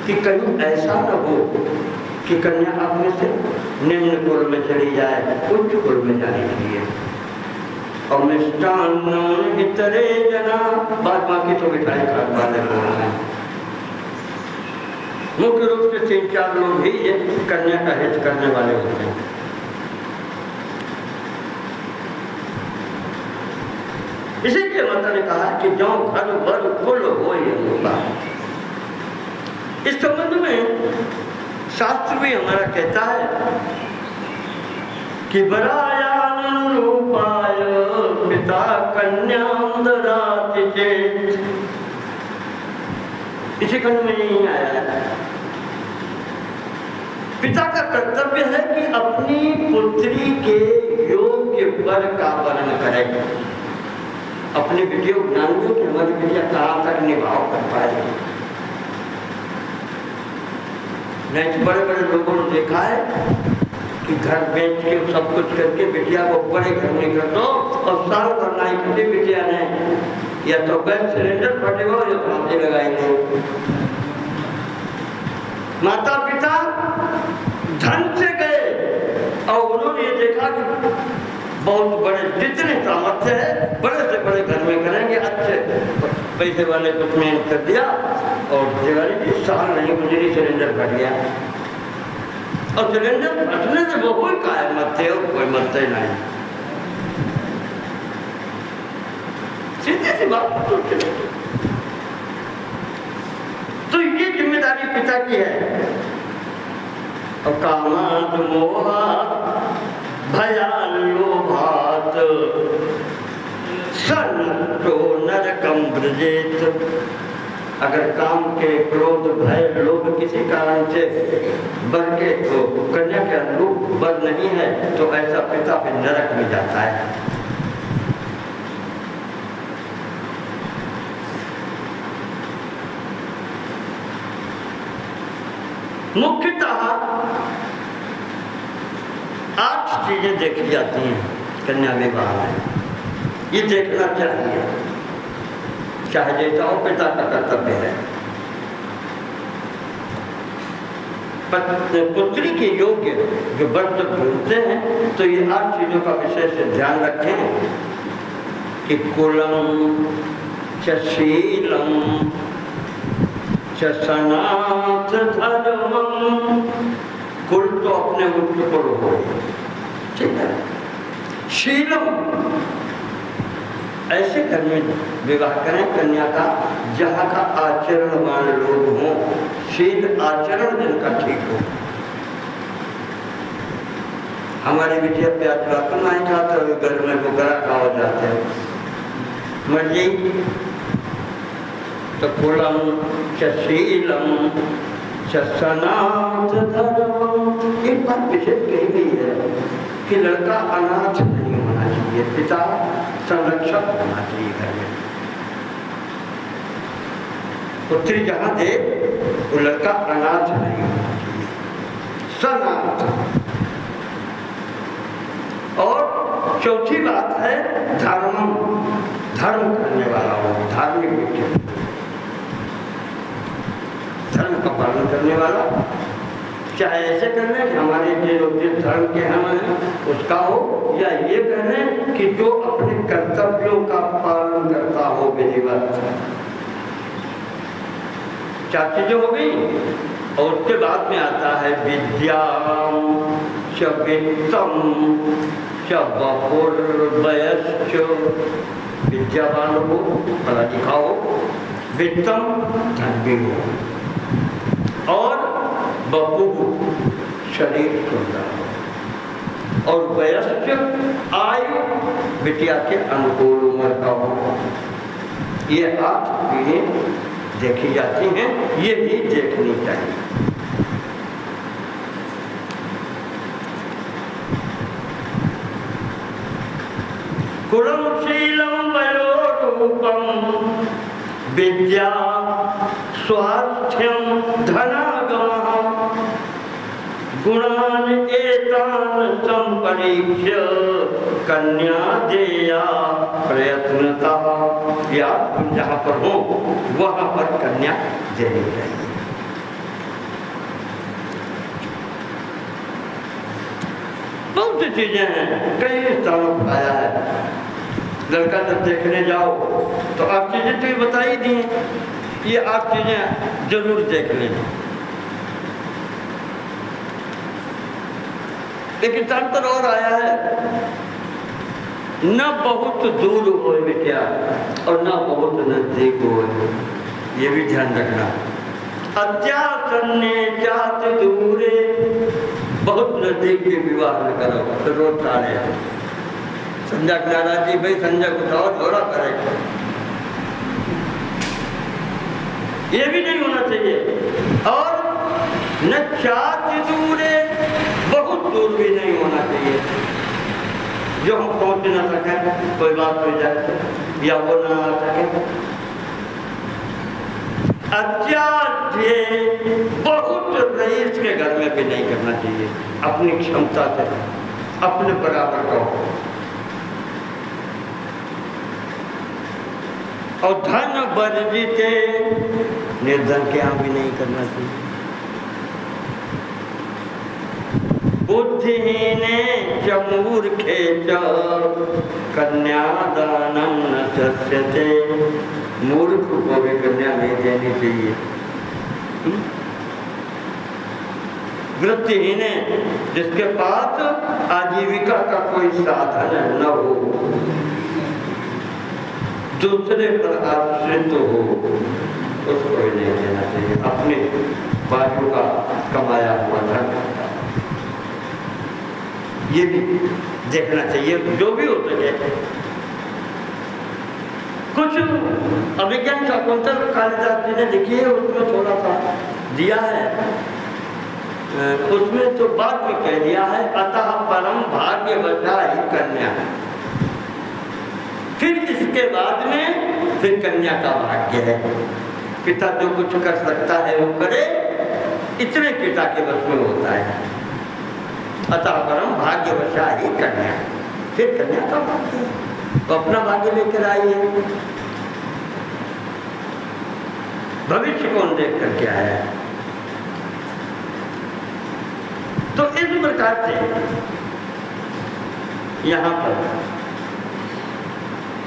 कि कहीं ऐसा न हो कि कन्या आप में से निम्न कुल में चली जाए, उच्च कुल में जाने के लिए। और मिष्टान्न इतरे जना, बाद बाकी तो मिठाई खाने वाले लोग हैं। मुख्य रूप से 3-4 लोग ही ये कन्या का हित करने वाले होते हैं। इसीलिए माता ने कहा कि जो घर बर कुल हो होगा। इस संबंध में शास्त्र भी हमारा कहता है कि बरायान रूपाय पिता कन्याम ददाति चेत्, इसी खंड में नहीं आया है। पिता का कर्तव्य है कि अपनी पुत्री के योग्य वर का वर्णन करें, अपने बेटियों ज्ञानियों की हमारी बेटियां कहाँ तक निभाव कर पाएगी। नहीं, बड़े बड़े लोगों ने देखा है कि घर बेच के सब कुछ करके बेटिया को बड़े घर में कर दो, और साल भर नहीं किसी बेटिया ने या तो गैस सिलेंडर फटेगा या फांसी लगाएंगे। माता पिता धन से गए और उन्होंने ये देखा कि बहुत बड़े जितने सामर्थ्य है बड़े से बड़े घर में करेंगे, अच्छे पैसे वाले कुछ में कर दिया, और दिवाली की साल नहीं गुजरी सिलेंडर फट गया। और सिलेंडर फटने से वो कोई कायम मरते और कोई मरते नहीं। सीधी सी बात तो ये जिम्मेदारी पिता की है। और कामाद मोहात भयालोभात सन्तो नरकम ब्रजेत, अगर काम के क्रोध भय लोभ किसी कारण से बर के तो कन्या के अनुरूप बर नहीं है तो ऐसा पिता फिर नरक में जाता है। मुख्यतः 8 चीजें देखी जाती हैं कन्या विवाह में। ये देखना चाहिए, चाहे जैसा हो, पिता का कर्तव्य है। पुत्री के योग्य जो वर जब ढूंढते हैं तो ये 8 चीजों का विशेष ध्यान रखें कि कुलम च शीलम च सनाथ धर्मम, कुल तो अपने उच्च कुल हो, ठीक है। शीलम, ऐसे घर में विवाह करें कन्या का जहाँ का आचरणवान लोग हों, शील आचरण जिनका ठीक हो। हमारी बिटिया प्याज का तो नहीं खाता, घर में वो गरा खा हो जाते हैं मर्जी। तो कुलम च शीलम च सनाथ धर्मम, एक बात विशेष कही गई है कि लड़का अनाथ नहीं होना चाहिए, पिता संरक्षक होना चाहिए घर में। पुत्री जहाँ दे वो लड़का अनाथ नहीं होना चाहिए, सनाथ। और चौथी बात है धर्म, धर्म करने वाला हो, धार्मिक व्यक्ति, धर्म का पालन करने वाला। चाहे ऐसे करने कि हमारे जिस धर्म के हम हैं उसका हो, या ये कहने कि जो अपने कर्तव्यों का पालन करता हो विधिवत। 4 चीजें हो गई। और उसके बाद में आता है विद्याम च वित्तम च वपुर्वयश्च, विद्यावान हो, पढ़ा लिखा हो, वित्तम धनी हो, और बपू शरीर सुंदर हो। और वयस्क आयु बिटिया के अनुकूल उम्र का हो। ये 8 चीजें देखी जाती हैं, ये भी देखनी चाहिए। कुलम शीलम वयोरूपम विद्या स्वास्थ्यम धनागमः गुणान एतान संपरीक्ष्य कन्या देया प्रयत्नता। या तुम जहाँ पर हो वहाँ पर कन्या देनी चाहिए। बहुत सी चीजें हैं, कई स्थानों पर आया है। लड़का जब देखने जाओ तो 8 चीजें तो बताई दी, ये 8 चीजें जरूर देख लेना। लेकिन तंत्र और आया है, न बहुत दूर हो बेटिया और न बहुत नजदीक हो, ये भी ध्यान रखना। अत्यासन्ने जात दूरे, बहुत नजदीक के विवाह न करो तो रोज टाले। संध्या नाराज जी भाई संध्या कुछ और थोड़ा करे, ये भी नहीं होना चाहिए। और न चात दूरे, बहुत दूर भी नहीं होना चाहिए जो हम पहुंच ना सकें, कोई बात हो जाए या वो ना आ सके। अत्याध्य, बहुत रईस के घर में भी नहीं करना चाहिए, अपनी क्षमता से अपने बराबर का हो। और धन वर्जिते, निर्धन के यहाँ भी नहीं करना चाहिए। बुद्धिहीने च मूर्खे च कन्यादानम न शस्यते, मूर्ख को भी कन्या नहीं देनी चाहिए। वृत्तिहीन, जिसके पास आजीविका का कोई साधन न हो, दूसरे पर आश्रित हो, उसको भी नहीं देना चाहिए। अपने बाजू का कमाया हुआ धन ये भी देखना चाहिए, जो भी हो सके। कुछ अभिज्ञान शाकुंतल कालिदास जी ने लिखी है, उसमें थोड़ा सा दिया है, उसमें तो बाद में कह दिया है, अतः परम भाग्यवशा ही कन्या। फिर इसके बाद में फिर कन्या का भाग्य है। पिता जो कुछ कर सकता है वो करे, इतने पिता के बस में होता है। अतः परम भाग्यवशा ही कन्या, फिर कन्या का भाग्य, तो अपना भाग्य लेकर आइए। भविष्य कौन देख करके आया है। तो इस प्रकार से यहाँ पर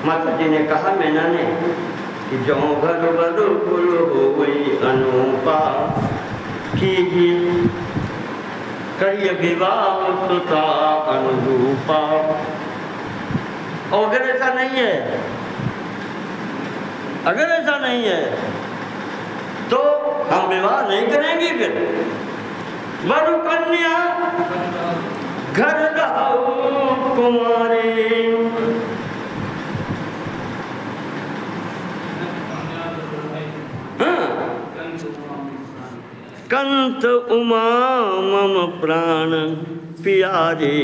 माता जी ने कहा मैना ने कि जो घर बरु कुल होई अनुपा कीजिए, करिए विवाह सुता अनुरूपा। और अगर ऐसा नहीं है, अगर ऐसा नहीं है तो हम विवाह नहीं करेंगे। फिर वरु कन्या घर रहो कुमारी, कंत उमा मम प्राण प्यारे।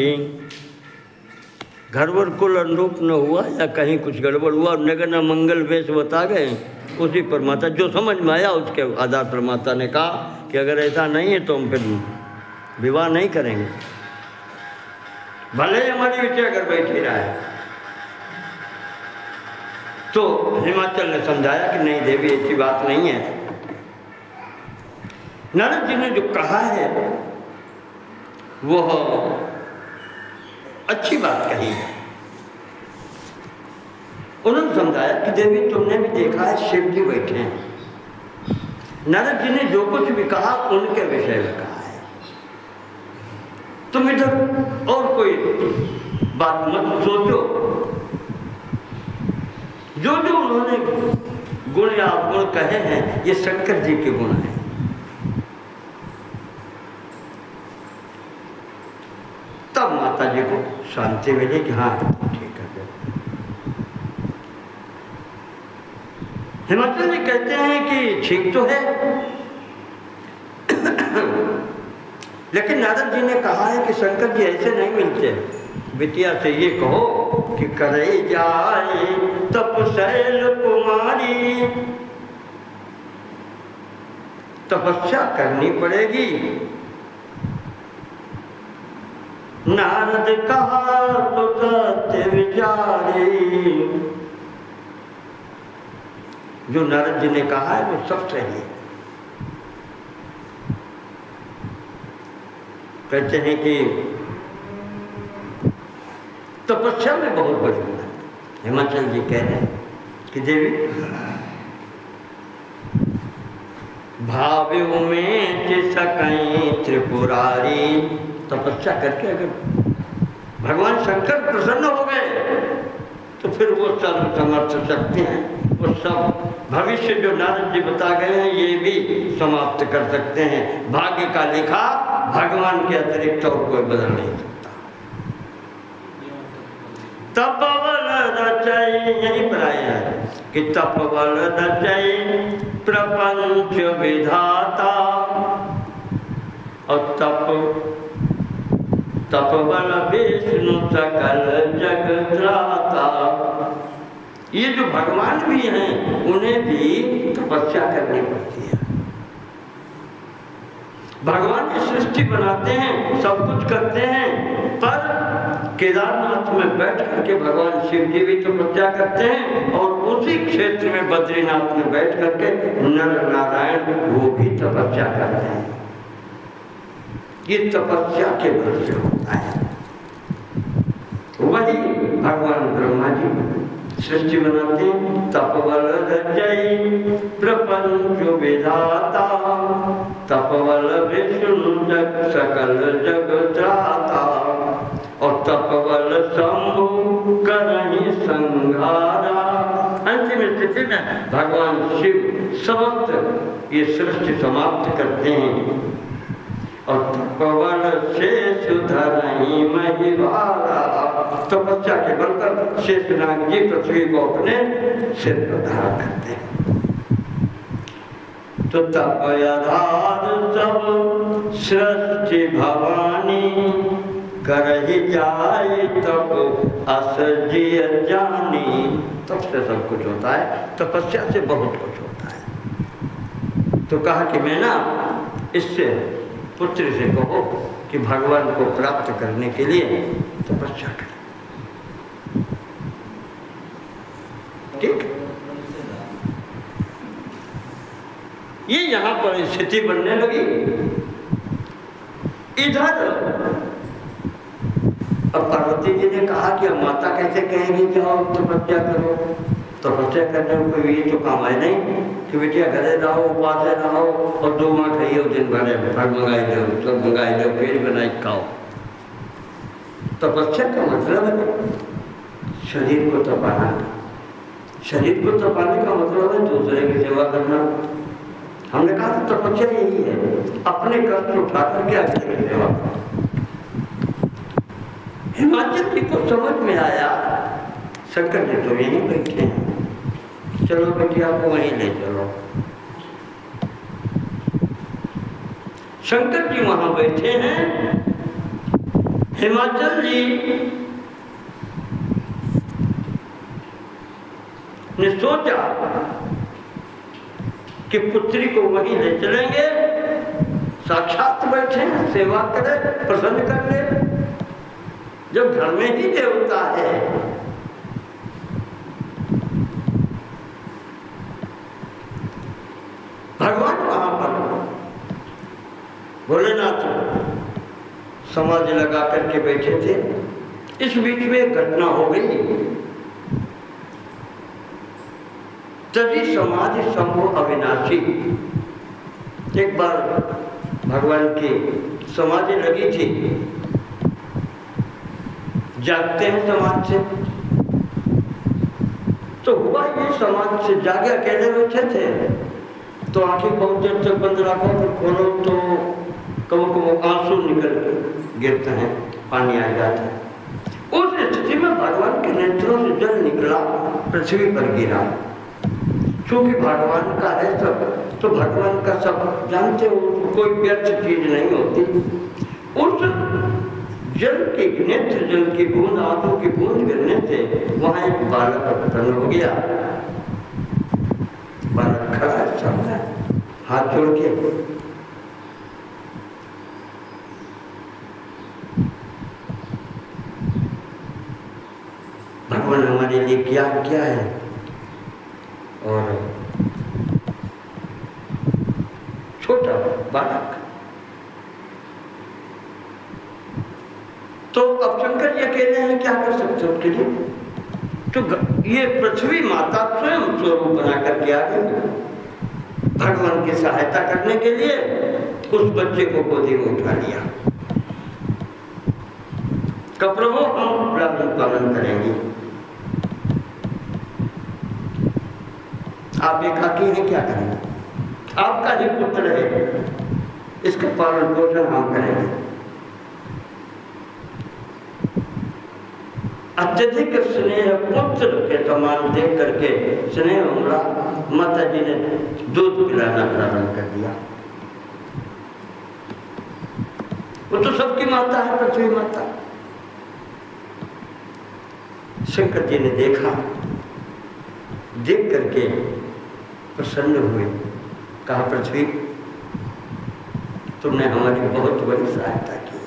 घर वर कुल अनुरूप न हुआ या कहीं कुछ गड़बड़ हुआ, नगर न मंगल वेश बता गए, उसी पर माता जो समझ में आया उसके आधार पर माता ने कहा कि अगर ऐसा नहीं है तो हम फिर विवाह नहीं करेंगे, भले हमारी बेटी अगर बैठी रहे। तो हिमाचल ने समझाया कि नहीं देवी ऐसी बात नहीं है। नारद जी ने जो कहा है वो अच्छी बात कही है। उन्होंने समझाया कि देवी तुमने भी देखा है शिव जी बैठे हैं, नारद जी ने जो कुछ भी कहा उनके विषय में कहा है, तुम इधर और कोई बात मत सोचो। जो जो उन्होंने गुण या अवगुण कहे हैं ये शंकर जी के गुण हैं। तब माता जी आत्मा को शांति मिले कि हाँ ठीक है। हिमाचल जी कहते हैं कि ठीक तो है, लेकिन नारद जी ने कहा है कि शंकर जी ऐसे नहीं मिलते। बिटिया से ये कहो कि करे जाए तपशैल कुमारी, तपस्या करनी पड़ेगी। नारद कहा तो सत्य विचारे, जो नारद जी ने कहा है वो सब सही है। कहते हैं कि तपस्या में बहुत बड़ी है। हिमाचल जी कह रहे हैं कि देवी भाव्यों में सकई त्रिपुरारी, तपस्या करके अगर भगवान शंकर प्रसन्न हो गए तो फिर वो सर्व समर्थ सकते हैं, वो सब भविष्य जो नारद जी बता गए हैं ये भी समाप्त कर सकते हैं। भाग्य का लिखा भगवान के अतिरिक्त और कोई बदल नहीं सकता। तपवल रचई, यहीं पर आया है कि तपवल रचई प्रपंच विधाता, और तपवल विष्णु सकल जगत्राता। ये जो भगवान भी हैं उन्हें भी तपस्या करनी पड़ती है। भगवान की सृष्टि बनाते हैं, सब कुछ करते हैं, पर केदारनाथ में बैठ करके भगवान शिव जी भी तपस्या करते हैं, और उसी क्षेत्र में बद्रीनाथ में बैठ करके नर नारायण वो भी तपस्या करते हैं। ये तपस्या के बल से होता है। वही भगवान ब्रह्मा जी सृष्टि बनाते हैं। तपवल रचई प्रपंच विधाता, तपवल विष्णु सकल जगत्राता, और तपवल शंभु करहि संहारा। अंतिम स्थिति में भगवान शिव समस्त ये सृष्टि समाप्त करते हैं, और तपवल शेष धरहि महिवारा, तपस्या के बल पर शेषनाग जी पृथ्वी को अपने सिर पर धारण करते हैं। तो तपयाधार सब सृष्टि भवानी, करहि जाए तब असजिय जानी। तब से सब कुछ होता है, तपस्या से बहुत कुछ होता है। तो कहा कि मैं ना इससे पुत्र से कहो कि भगवान को प्राप्त करने के लिए तपस्या करें। ठीक, ये यहाँ पर स्थिति बनने लगी। इधर अब पार्वती जी ने कहा कि अब माता कैसे कहेगी जाओ तपस्या करो। तपस्या करने में कोई ये तो काम है नहीं कि बेटिया घरे रहो, उपास रहो और 2 माह खाइए दिन भर, फल मंगाई दो, सब मंगाई दो, पेड़ बनाई खाओ। तपस्या का मतलब है शरीर को तपाना। शरीर को तपाने का मतलब है दूसरे की सेवा करना। हमने कहा तो तपस्या यही है, अपने कष्ट उठा करके अगले की सेवा करो। हिमाचल जी को समझ में आया शंकर जी तो यहीं बैठे हैं, चलो बेटी आपको वहीं ले चलो। शंकर जी वहां बैठे हैं। हिमाचल जी ने सोचा कि पुत्री को वहीं ले चलेंगे, साक्षात बैठे हैं, सेवा करें, प्रसन्न कर ले। जब घर में ही देवता है, भगवान वहां पर भोलेनाथ समाज लगा करके बैठे थे। इस बीच में एक घटना हो गई। तभी समाधि शंभु अविनाशी, एक बार भगवान की समाधि लगी थी। जागते हैं समाज से, तो हुआ ये समाज से जागे, अकेले बैठे थे तो आंखें बहुत देर तक बंद रखो, फिर खोलो तो कभी कभी आंसू निकल गिरते हैं, पानी आ जाता है। पृथ्वी पर गिरा। क्योंकि भगवान का है सब, तो भगवान का सब जानते हो, कोई व्यर्थ चीज नहीं होती। उस जल के गिरने से, जल की बूंद, आंखों की बूंद गिरने से वहां एक बालक उत्पन्न हो गया। बालक खड़ा है सामने, हाथ जोड़ के। भगवान हमारे लिए क्या क्या है, और छोटा बालक। तो अब शंकर जी अकेले हैं, क्या कर सकते हो उसके लिए? तो ये पृथ्वी माता स्वयं स्वरूप बना करके आ गई भगवान की सहायता करने के लिए। उस बच्चे को गोदी में उठा लिया। कब प्रभु हम लालन पालन करेंगे, आप एकाकी हैं, क्या करेंगे? आपका ही पुत्र है, इसका पालन पोषण हम करेंगे। अत्यधिक स्नेह पुत्र के समान देख करके स्नेह उमड़ा, माता जी ने दूध पिलाना प्रारंभ कर दिया। वो तो सबकी माता है, पृथ्वी माता। शंकर जी ने देखा, देख करके प्रसन्न हुए, कहा पृथ्वी तुमने हमारी बहुत बड़ी सहायता की।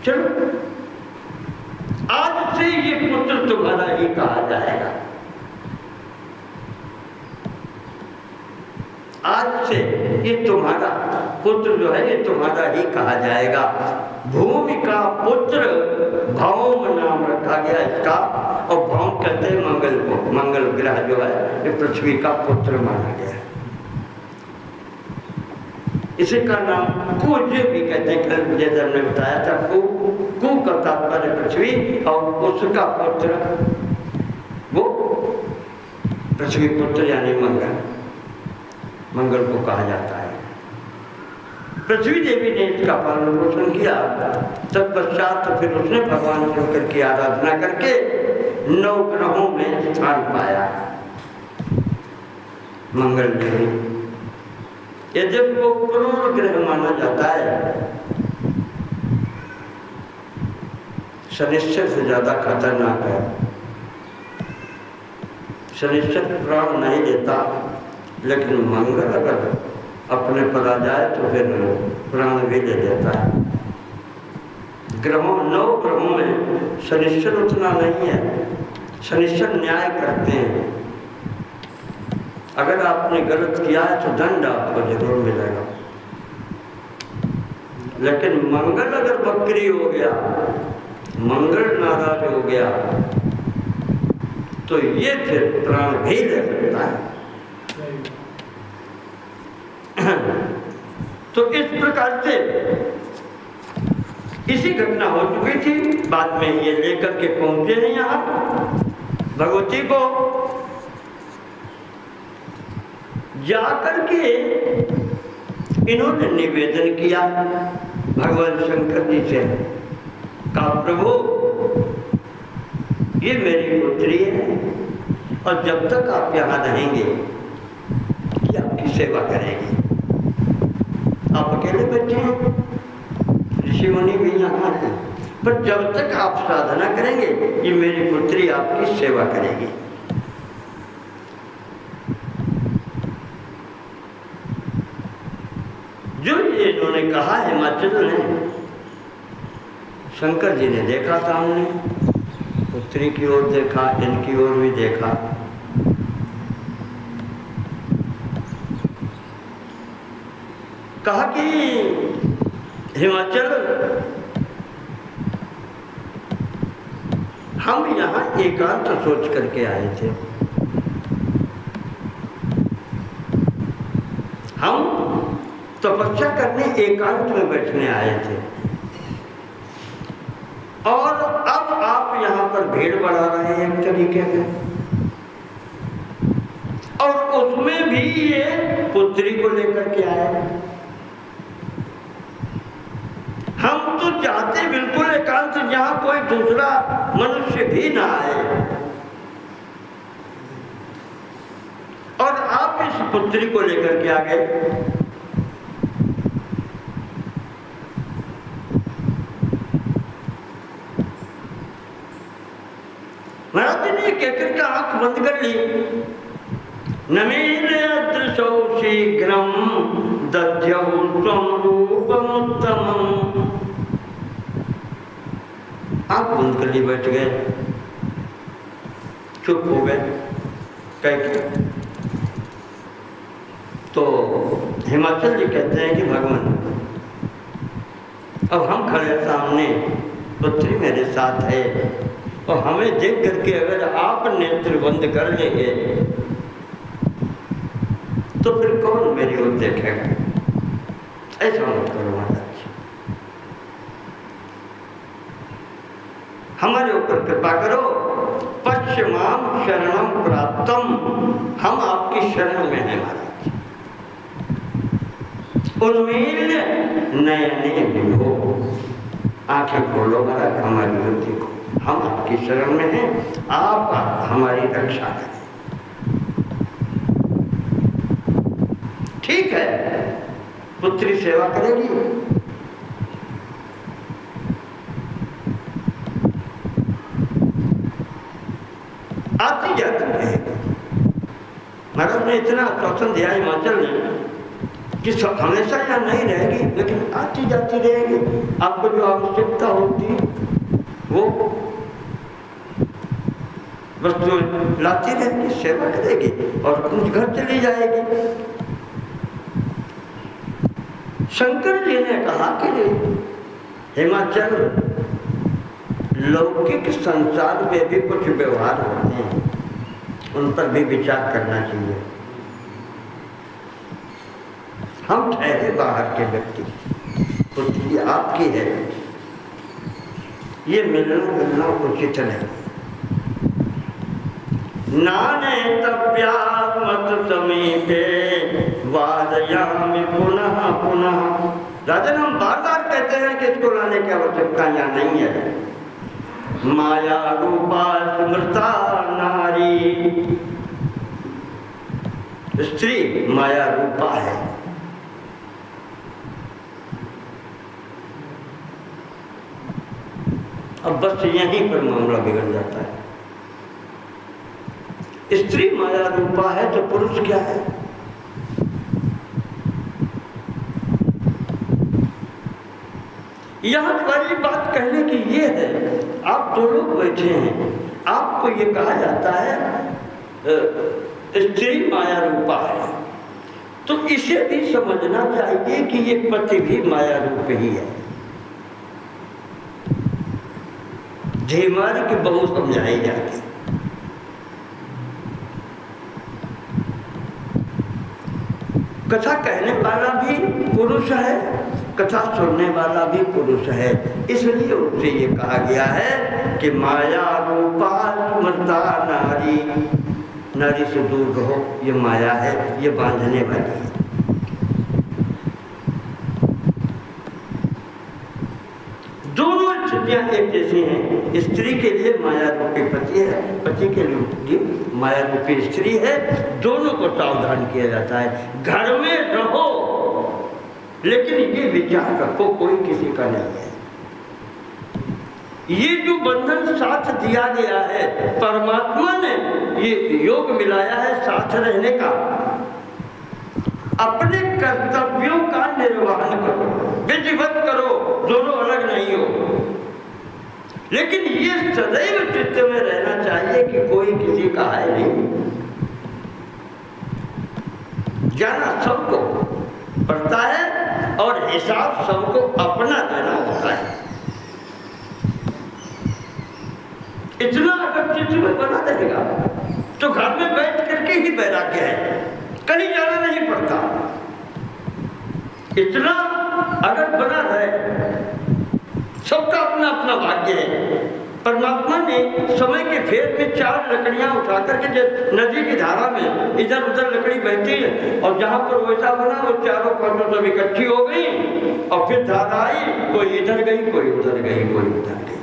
चलो आज से ये पुत्र तुम्हारा ही कहा जाएगा। आज से ये तुम्हारा पुत्र जो है, ये तुम्हारा ही कहा जाएगा। भूमि का पुत्र भौम नाम रखा गया इसका। और भौम कहते हैं मंगल को, मंगल ग्रह जो है ये पृथ्वी का पुत्र माना गया है। इसी का नाम कुज भी कहते हैं, जैसे हमने बताया था। कु का तात्पर्य पृथ्वी, और उसका पुत्र वो पृथ्वी पुत्र यानी मंगल, मंगल को कहा जाता है। पृथ्वी देवी ने इसका पालन पोषण किया। तत्पश्चात तो फिर उसने भगवान शंकर की आराधना करके 9 ग्रहों में स्थान पाया। मंगल देवी, यदि वो क्रूर ग्रह माना जाता है, शनिश्चर से ज्यादा खतरनाक है। शनिश्चर प्राण नहीं देता, लेकिन मंगल अगर अपने पर आ जाए तो फिर प्राण भी दे देता है। ग्रहों 9 ग्रहों में शनिश्चर उतना नहीं है। शनिश्चर न्याय करते हैं, अगर आपने गलत किया है तो दंड आपको जरूर मिलेगा। लेकिन मंगल अगर बकरी हो गया, मंगल नाराज हो गया, तो ये फिर प्राण भी ले सकता है। तो इस प्रकार से इसी घटना हो चुकी थी। बाद में ये लेकर के पहुंचे हैं यहाँ भगवती को। जाकर के इन्होंने निवेदन किया भगवान शंकर जी से, कहा प्रभु ये मेरी पुत्री है, और जब तक आप यहाँ रहेंगे कि आपकी सेवा करेंगे। आप अकेले बच्चे हैं, ऋषि मुनि भी यहाँ हैं, पर जब तक आप साधना करेंगे ये मेरी पुत्री आपकी सेवा करेगी। जो ये इन्होंने कहा हिमाचल ने, शंकर जी ने देखा सामने, पुत्री की ओर देखा, इनकी ओर भी देखा। कहा कि हिमाचल, हम यहाँ एकांत सोच करके आए थे। हम तपस्या करने एकांत में बैठने आए थे, और अब आप यहाँ पर भीड़ बढ़ा रहे हैं एक तरीके से, और उसमें भी ये पुत्री को लेकर के आए। हम तो चाहते बिल्कुल एकांत यहाँ कोई दूसरा मनुष्य भी ना आए। और आप इस पुत्री को लेकर के आ गए। महाराज जी ने कहकर के आंख बंद कर ली। नमेन अदृशौ शीघ्रम दध्यौ त्वं रूपमुत्तमम्। आंख बंद कर ली, बैठ गए, चुप हो गए। कैसे? तो हिमाचल जी कहते हैं कि भगवान, अब हम खड़े सामने, पुत्री मेरे साथ है, और हमें देख करके अगर आप नेत्र बंद कर लेंगे तो फिर कौन मेरी ओर देखेगा? ऐसा मत करो महाराज, हमारे ऊपर कृपा करो। पश्चिमाम शरणम प्राप्तम, हम आपकी शरण में हैं महाराज। उन्मील नयने विभो, आंखें खोलो महाराज, हमारी ओर देखो, हम आपकी शरण में हैं, आप हमारी रक्षा करें। ठीक है, पुत्री सेवा करेगी। आती जाती रहेगी। महाराज ने इतना आश्वासन दिया हिमाचल ने कि सब हमेशा यहाँ नहीं रहेगी, लेकिन आती जाती रहेगी। आपको जो आवश्यकता होती वो वस्तु लाती रहेगी, सेवा करेगी और कुछ घर चली जाएगी। शंकर जी ने कहा कि हिमाचल, लौकिक संसार में भी कुछ व्यवहार होते हैं, उन पर भी विचार करना चाहिए। हम ठहरे बाहर के व्यक्ति, पुत्री आपकी है, ये मिलना मिलना उचित नहीं। नाने तप्यात्मत समीपे वादयामि पुनः पुनः। राजन, हम बार बार कहते हैं कि इसको लाने की आवश्यकता यहाँ नहीं है। माया रूपा स्मृता नारी, स्त्री माया रूपा है। अब बस यहीं पर मामला बिगड़ जाता है। स्त्री माया रूपा है तो पुरुष क्या है? यहां वाली बात कहने की ये है, आप दो लोग बैठे हैं, आपको ये कहा जाता है स्त्री माया रूपा है, तो इसे भी समझना चाहिए कि ये पति भी माया रूप ही है। झेमार की बहू समझाई जाती, कथा कहने वाला भी पुरुष है, कथा सुनने वाला भी पुरुष है। इसलिए उससे ये कहा गया है कि माया रूपा स्मृता नारी, नारी से दूर रहो, ये माया है, ये बांधने वाली है। दोनों स्थितियां एक जैसी हैं। स्त्री के लिए माया रूपी पति है, पति के लिए माया रूपी स्त्री है। दोनों को सावधान किया जाता है। घर में रहो, लेकिन ये विचार रखो कोई किसी का नहीं है। ये जो बंधन साथ दिया गया है, परमात्मा ने ये योग मिलाया है साथ रहने का। अपने कर्तव्यों का निर्वहन करो, विधिवत करो, दोनों अलग नहीं हो। लेकिन ये सदैव चित्त में रहना चाहिए कि कोई किसी का है नहीं। जाना सबको पड़ता है और हिसाब सबको अपना देना होता है। इतना अगर चित्त में बना रहेगा तो घर में बैठ करके ही वैराग्य है, कहीं जाना नहीं पड़ता। इतना अगर बना रहे, सबका अपना अपना भाग्य है। परमात्मा ने समय के फेर में 4 लकड़ियां उठा करके नदी की धारा में इधर उधर लकड़ी बहती है, और जहां पर वैसा बना वो चारों पांचों सब इकट्ठी हो गई और फिर धारा आई, कोई इधर गई, कोई उधर गई, कोई उधर गई।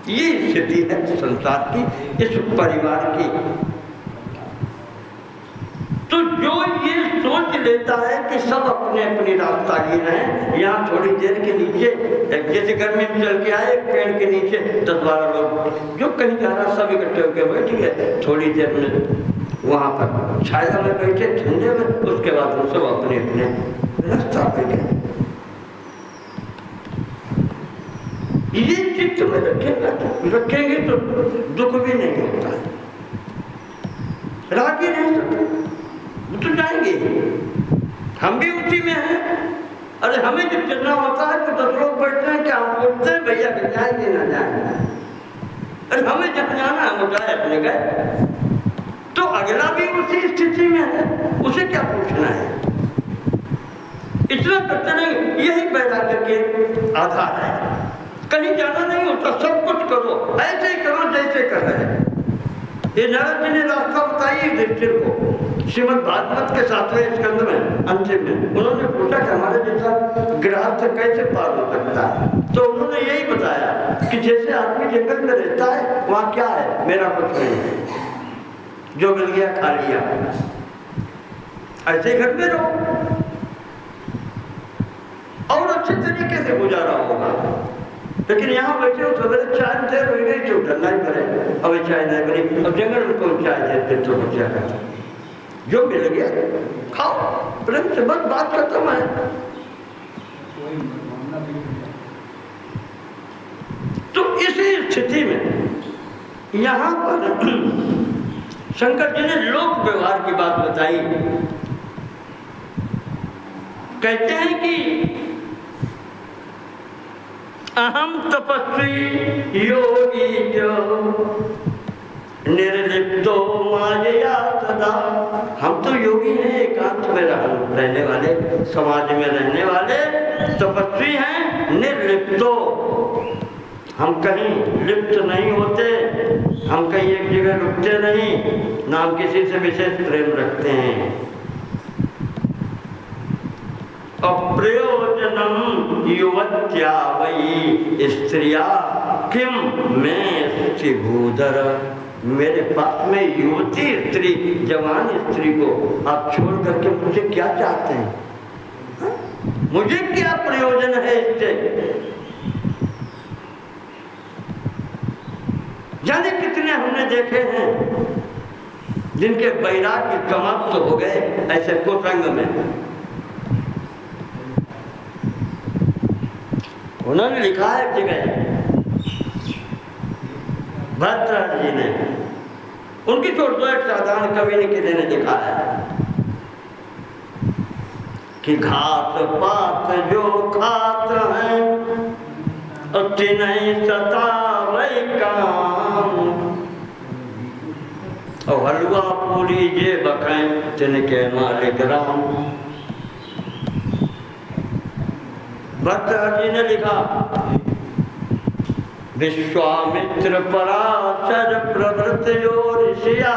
ये स्थिति है संसार की, इस परिवार की। तो जो ये सोच लेता है कि सब अपने अपनी रास्ता जी रहे हैं, यहाँ थोड़ी देर के नीचे जैसे गर्मी में चल के आए पेड़ के नीचे 10-12 लोग जो कहीं जा रहा सब इकट्ठे होकर बैठ गए, थोड़ी देर में वहाँ पर छाया में बैठे ठंडे में, उसके बाद वो सब अपने अपने रास्ता बैठे। ये चित्त में रखेंगे तो दुख भी नहीं होता है, रागी नहीं सकते, तो जाएंगे। हम भी उसी में हैं। अरे हमें जब चलना होता है तो 10 लोग बैठते हैं, क्या हम बोलते हैं भैया जाएंगे ना जाएंगे? अरे हमें जब जाना है वो जाए, अपने गए। तो अगला भी उसी स्थिति में है, उसे क्या पूछना है? इतना करते नहीं, यही वैराग्य के आधार है। कहीं जाना नहीं होता, सब कुछ करो, ऐसे ही करो जैसे कर रहे हैं। ये नारद जी ने रास्ता बताई युधिष्ठिर को श्रीमद् भागवत के 7वें स्कंद में अंतिम में। उन्होंने पूछा कि हमारे जैसा गृहस्थ कैसे पार हो सकता है? तो उन्होंने यही बताया कि जैसे आदमी जंगल में रहता है, वहाँ क्या है? मेरा कुछ नहीं है, जो मिल गया खा लिया, ऐसे घर में रहो और अच्छे तरीके से गुजारा होगा। लेकिन यहाँ बैठे हो सवेरे चाय देर हो गई तो उठना ही पड़े, अब चाय नहीं बनी, अब जंगल में कौन चाय देते तो बचा करता, जो मिल गया खाओ प्रेम से, बस बात खत्म है। तो इसी स्थिति में यहाँ पर शंकर जी ने लोक व्यवहार की बात बताई। कहते हैं कि अहम तपस्वी योगी जो निर्लिप्तो माया सदा। हम तो योगी हैं, एकांत में रहने वाले, समाज में रहने वाले तपस्वी हैं, निर्लिप्तो। हम कहीं लिप्त नहीं होते, हम कहीं एक जगह रुकते नहीं, ना हम किसी से विशेष प्रेम रखते हैं। अप्रयोजनम युवत्या वही स्त्रिया किम में शिभूधर। मेरे पास में युवती स्त्री, जवान स्त्री को आप छोड़ करके मुझे क्या चाहते हैं? हा? मुझे क्या प्रयोजन है इससे? जाने कितने हमने देखे हैं जिनके वैराग्य समाप्त हो गए ऐसे कुसंग में। उन्होंने लिखा है एक जगह, भरतहरि जी ने, उनकी छोड़ दो, एक साधारण कवि ने किसी ने लिखा है कि घास पात जो खात है अति नहीं सतावै काम, और हलवा पूरी जे बखें तिनके मालिक राम। भरतहरि जी ने लिखा, विश्वामित्र पराशर प्रवृत्तो ऋषिया।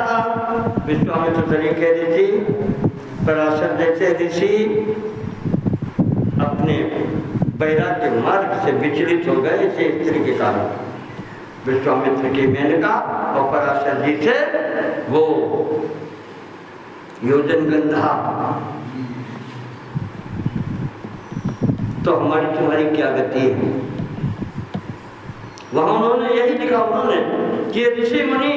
विश्वामित्र तरीके ऋषि, पराशर जैसे ऋषि अपने वैराग्य मार्ग से विचलित हो गए इसे स्त्री के कारण। विश्वामित्र की मेनका और पराशर जी से वो योजनगंधा। तो हमारी तुम्हारी क्या गति है? वहां उन्होंने यही लिखा, उन्होंने कि ऋषि मुनि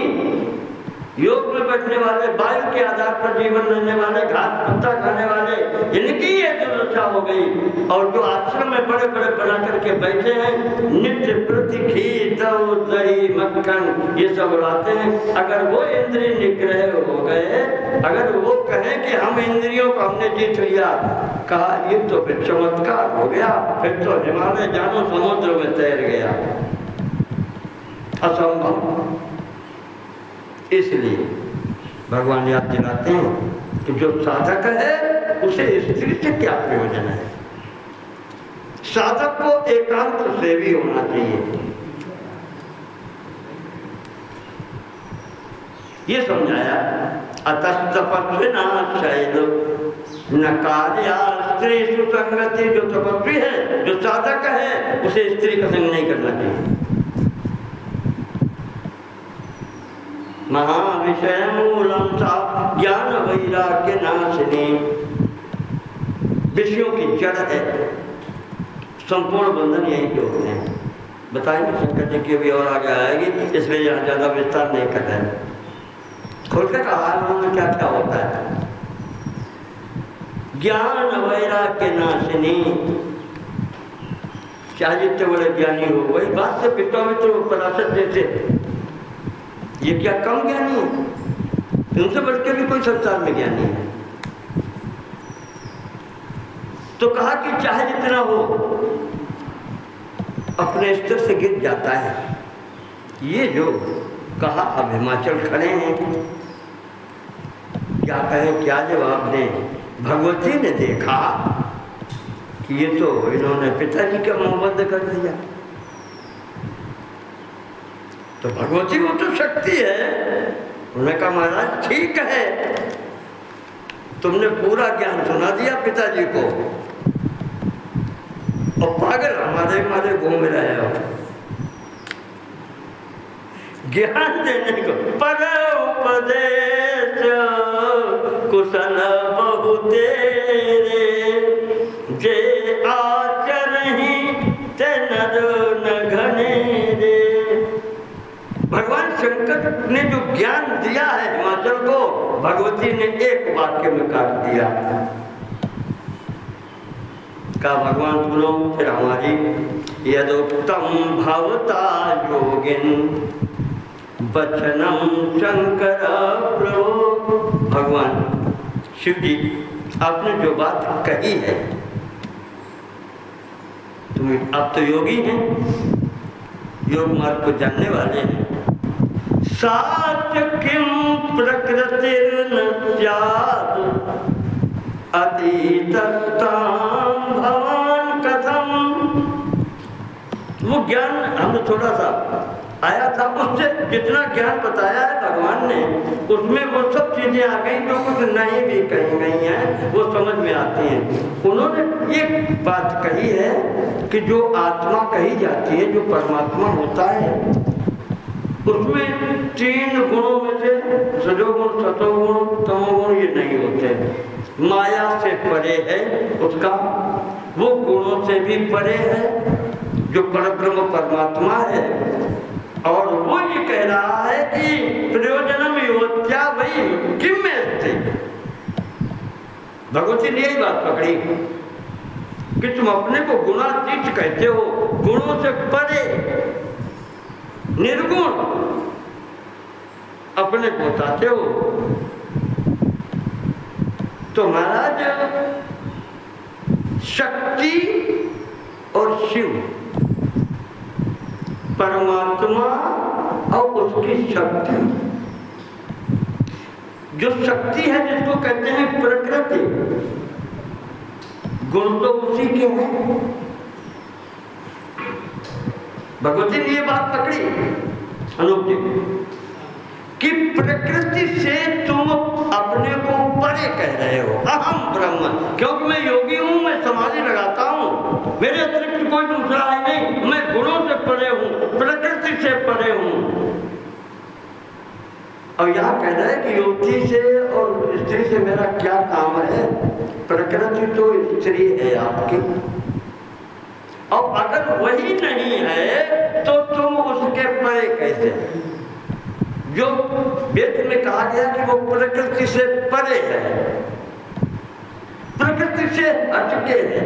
योग में बैठने वाले, वायु के आधार पर जीवन रहने वाले, घास पत्ता खाने वाले, इनकी ये दुर्दशा हो गई। और जो आश्रम में बड़े बड़े बना करके बैठे हैं, नित्य प्रति घी दही मक्खन ये सब उड़ाते हैं, अगर वो इंद्रिय निग्रह हो गए, अगर वो कहें कि हम इंद्रियों को हमने जीत लिया, कहा ये तो फिर चमत्कार हो गया, फिर तो हिमालय जानो समुद्र में तैर गया, असंभव। इसलिए भगवान याद दिलाते हैं कि जो साधक है उसे स्त्री से क्या प्रयोजन है। साधक को एकांत से भी होना चाहिए। ये समझाया, अतस्तपस्विना शैल न कार्या स्त्री सुसंगति। जो तपस्वी है, जो साधक है, उसे स्त्री का संग नहीं करना चाहिए। महाविषय मूलम सा ज्ञान वैराग्य नाशिनी। विषयों की जड़ है, संपूर्ण बंधन यही के होते हैं। बताइए शंकर जी की भी और आगे आएगी, इसलिए यहाँ ज़्यादा विस्तार नहीं कर रहे। खोल के कहा उन्होंने क्या क्या होता है। ज्ञान वैराग्य नाशिनी, चाहे जितने बड़े ज्ञानी हो, वही बात से विश्वामित्र पराशर जैसे, ये क्या कम ज्ञानी है? उनसे बढ़ के भी कोई संसार में ज्ञानी है। तो कहा कि चाहे जितना हो अपने स्तर से गिर जाता है। ये जो कहा, अब हिमाचल खड़े हैं, क्या कहें, क्या जवाब दें। भगवती ने देखा कि ये तो इन्होंने पिताजी का मुंह बंद कर दिया। तो भगवती वो तो शक्ति है। उन्होंने कहा महाराज ठीक है, तुमने पूरा ज्ञान सुना दिया पिताजी को, और पागल हमारे घूम रहे हो ज्ञान देने को। पर उपदेश कुशल बहु तेरे, जे आचरहि ते नर न घने रे। भगवान शंकर ने जो ज्ञान दिया है हिमाचल को, भगवती ने एक वाक्य में काट दिया। का भगवान सुनो फिर हमारी, यदुक्तम भवता योगिन वचनम शंकर प्रभो। भगवान शिव जी आपने जो बात कही है, तुम आप तो योगी हैं, योग मार्ग को जानने वाले हैं। साच किम प्रकृतिर्न स्यात् अतीतस्तां भवान कथम। वो ज्ञान हमें थोड़ा सा आया था, उससे जितना ज्ञान बताया है भगवान ने, उसमें वो सब चीजें आ गई जो कुछ नहीं भी कही गई हैं, वो समझ में आती हैं। उन्होंने ये बात कही है कि जो आत्मा कही जाती है, जो परमात्मा होता है, उसमें 3 गुणों में से सजोगुण, सतोगुण, तमोगुण ये नहीं होते। माया से परे है उसका, वो गुणों से भी परे है जो परब्रह्म परमात्मा है। और वो ये कह रहा है कि प्रयोजनम योत्या वही किम में अस्ति। भगवती ने यही बात पकड़ी कि तुम अपने को गुणातीत कहते हो, गुणों से परे निर्गुण अपने को बताते हो। तो महाराज शक्ति और शिव, परमात्मा और उसकी शक्ति, जो शक्ति है जिसको कहते हैं प्रकृति, गुण तो उसी के हैं। भगवती ने ये बात पकड़ी अनूप जी कि प्रकृति से तुम अपने को परे कह रहे हो, अहम ब्रह्म। क्योंकि मैं योगी हूं, मैं समाधि लगाता हूं, मेरे अतिरिक्त कोई दूसरा है नहीं, मैं गुणों से परे हूं, प्रकृति से परे हूं। और यहाँ कह रहे हैं कि युवती से और स्त्री से मेरा क्या काम है? प्रकृति तो स्त्री है आपकी, और अगर वही नहीं है तो तुम उसके परे कैसे? जो वेद में कहा गया कि वो प्रकृति से परे है, प्रकृति से हटके है,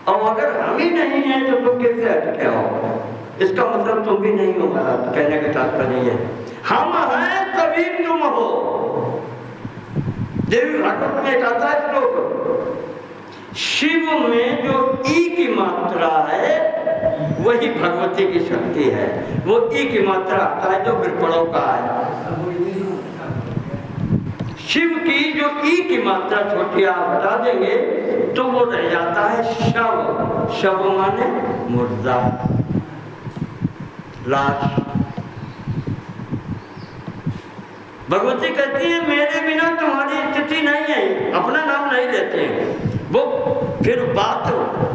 और अगर हम ही नहीं है तो तुम कैसे हटके हो? इसका मतलब तुम भी नहीं हो महाराज, कहने का तात्पर्य है हम हैं तभी तुम हो। देवी भागवत में कहता है श्लोक, शिव में जो ई की मात्रा है वही भगवती की शक्ति है। वो ई की मात्रा आता है जो विपणों का है। शिव की जो ई की मात्रा छोटी आप हटा देंगे तो वो रह जाता है शव। शव माने मुर्दा, लाश। भगवती कहती है मेरे बिना तुम्हारी स्थिति नहीं है, अपना नाम नहीं लेते हैं। वो फिर बात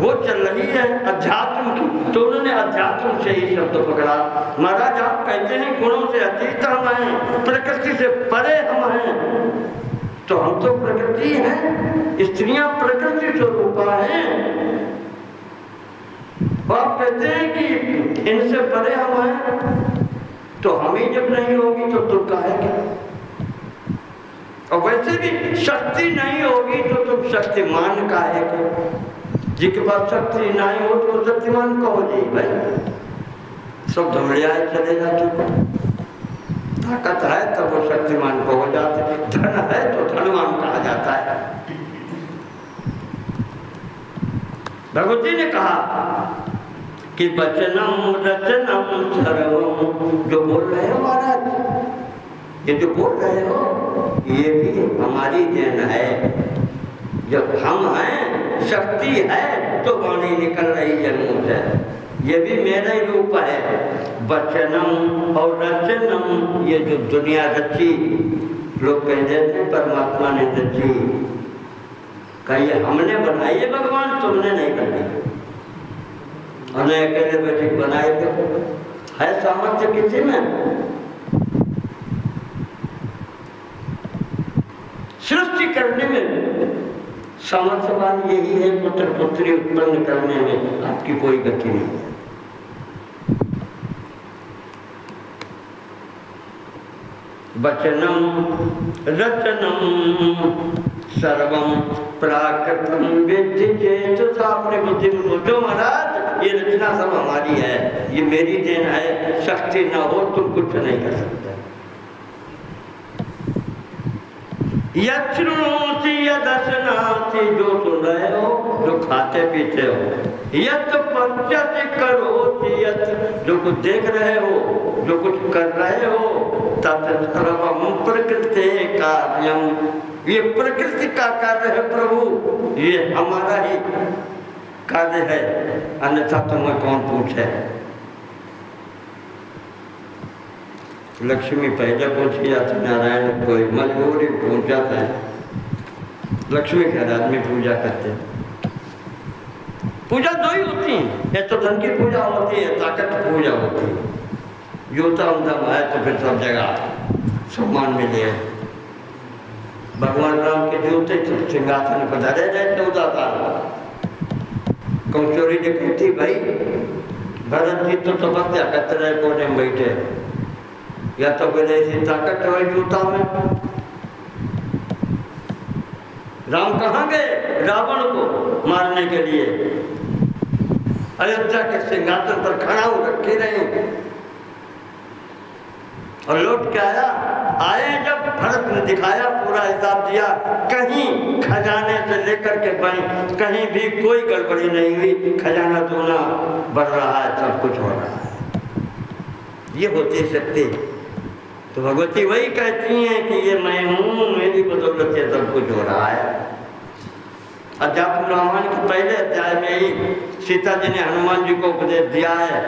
वो चल रही है अध्यात्म की, तो उन्होंने अध्यात्म से ही शब्द पकड़ा। महाराज आप कहते हैं गुणों से अतीत हम हैं, प्रकृति से परे हम हैं, तो हम तो प्रकृति हैं, स्त्रियां प्रकृति स्वरूपा हैं। आप कहते हैं कि इनसे परे हम हैं, तो हम ही जब नहीं होगी तो तुम काहे क्या? और वैसे भी शक्ति नहीं होगी तो तुम शक्तिमान काहे के? जिसके पास शक्ति नहीं हो तो शक्तिमान कहो जी भाई, सब धमड़ियाए चले जाते। ताकत है तो वो शक्तिमान को हो जाते, धन है तो धनवान कहा जाता है। भगवती ने कहा कि वचनम रचनम सर्वम, जो बोल रहे हो महाराज, ये जो बोल रहे हो ये भी हमारी देन है। जब हम हैं, शक्ति है तो वाणी निकल रही है मुंह से, ये भी मेरा ही रूप है। वचनम और रचनम, ये जो दुनिया रची, लोग कह देते परमात्मा ने रची, कहिए हमने बनाई है भगवान, तुमने नहीं बनाई। हमने अकेले बैठे बनाए थे, है सामर्थ्य किसी में? सृष्टि करने में सामर्थ्यवान यही है, पुत्र पुत्री उत्पन्न करने में आपकी कोई गति नहीं है। वचनम रचनम सर्वम प्राकृतम विद्धि चेत, आपने बुद्धि में सोचो महाराज ये रचना सब हमारी है, ये मेरी देन है, शक्ति न हो तुम कुछ नहीं कर सकते। यच्छृणोति यदश्नाति, जो सुन रहे हो, जो खाते पीते हो, यत् पश्यति करोति यत्, जो कुछ देख रहे हो, जो कुछ कर रहे हो, तत् सर्वम प्रकृते कार्यम, ये प्रकृति का कार्य है प्रभु, ये हमारा ही कार्य है, अन्यथा तुम्हें कौन पूछे। लक्ष्मी पहले पूछी जाती, नारायण कोई मजबूरी पूछ जाता है। लक्ष्मी के आदमी पूजा करते हैं। पूजा दो ही होती है, एक तो धन की पूजा होती है, ताकत की पूजा होती है। जूता उमदम है तो फिर सब जगह सम्मान मिले। भगवान राम के जूते सिंहासन पर धरे रहे 14 साल। कौशोरी ने कहती भाई भरत जी तो तपस्या करते रहे, कोने में बैठे, या तो फिर ऐसी ताकत है जूता में। राम कहाँ गए? रावण को मारने के लिए अयोध्या के सिंहासन पर खड़ा हो रखे रहे, और लौट के आए जब भरत ने दिखाया, पूरा हिसाब दिया, कहीं खजाने से लेकर के बनी कहीं भी कोई गड़बड़ी नहीं हुई, खजाना दूना बढ़ रहा है, सब कुछ हो रहा है। ये होती शक्ति। तो भगवती वही कहती हैं कि ये मैं हूँ, मेरी बदौलत से सब कुछ हो रहा है। अध्यात्म रामायण के पहले अध्याय में ही सीता जी ने हनुमान जी को उपदेश दिया है,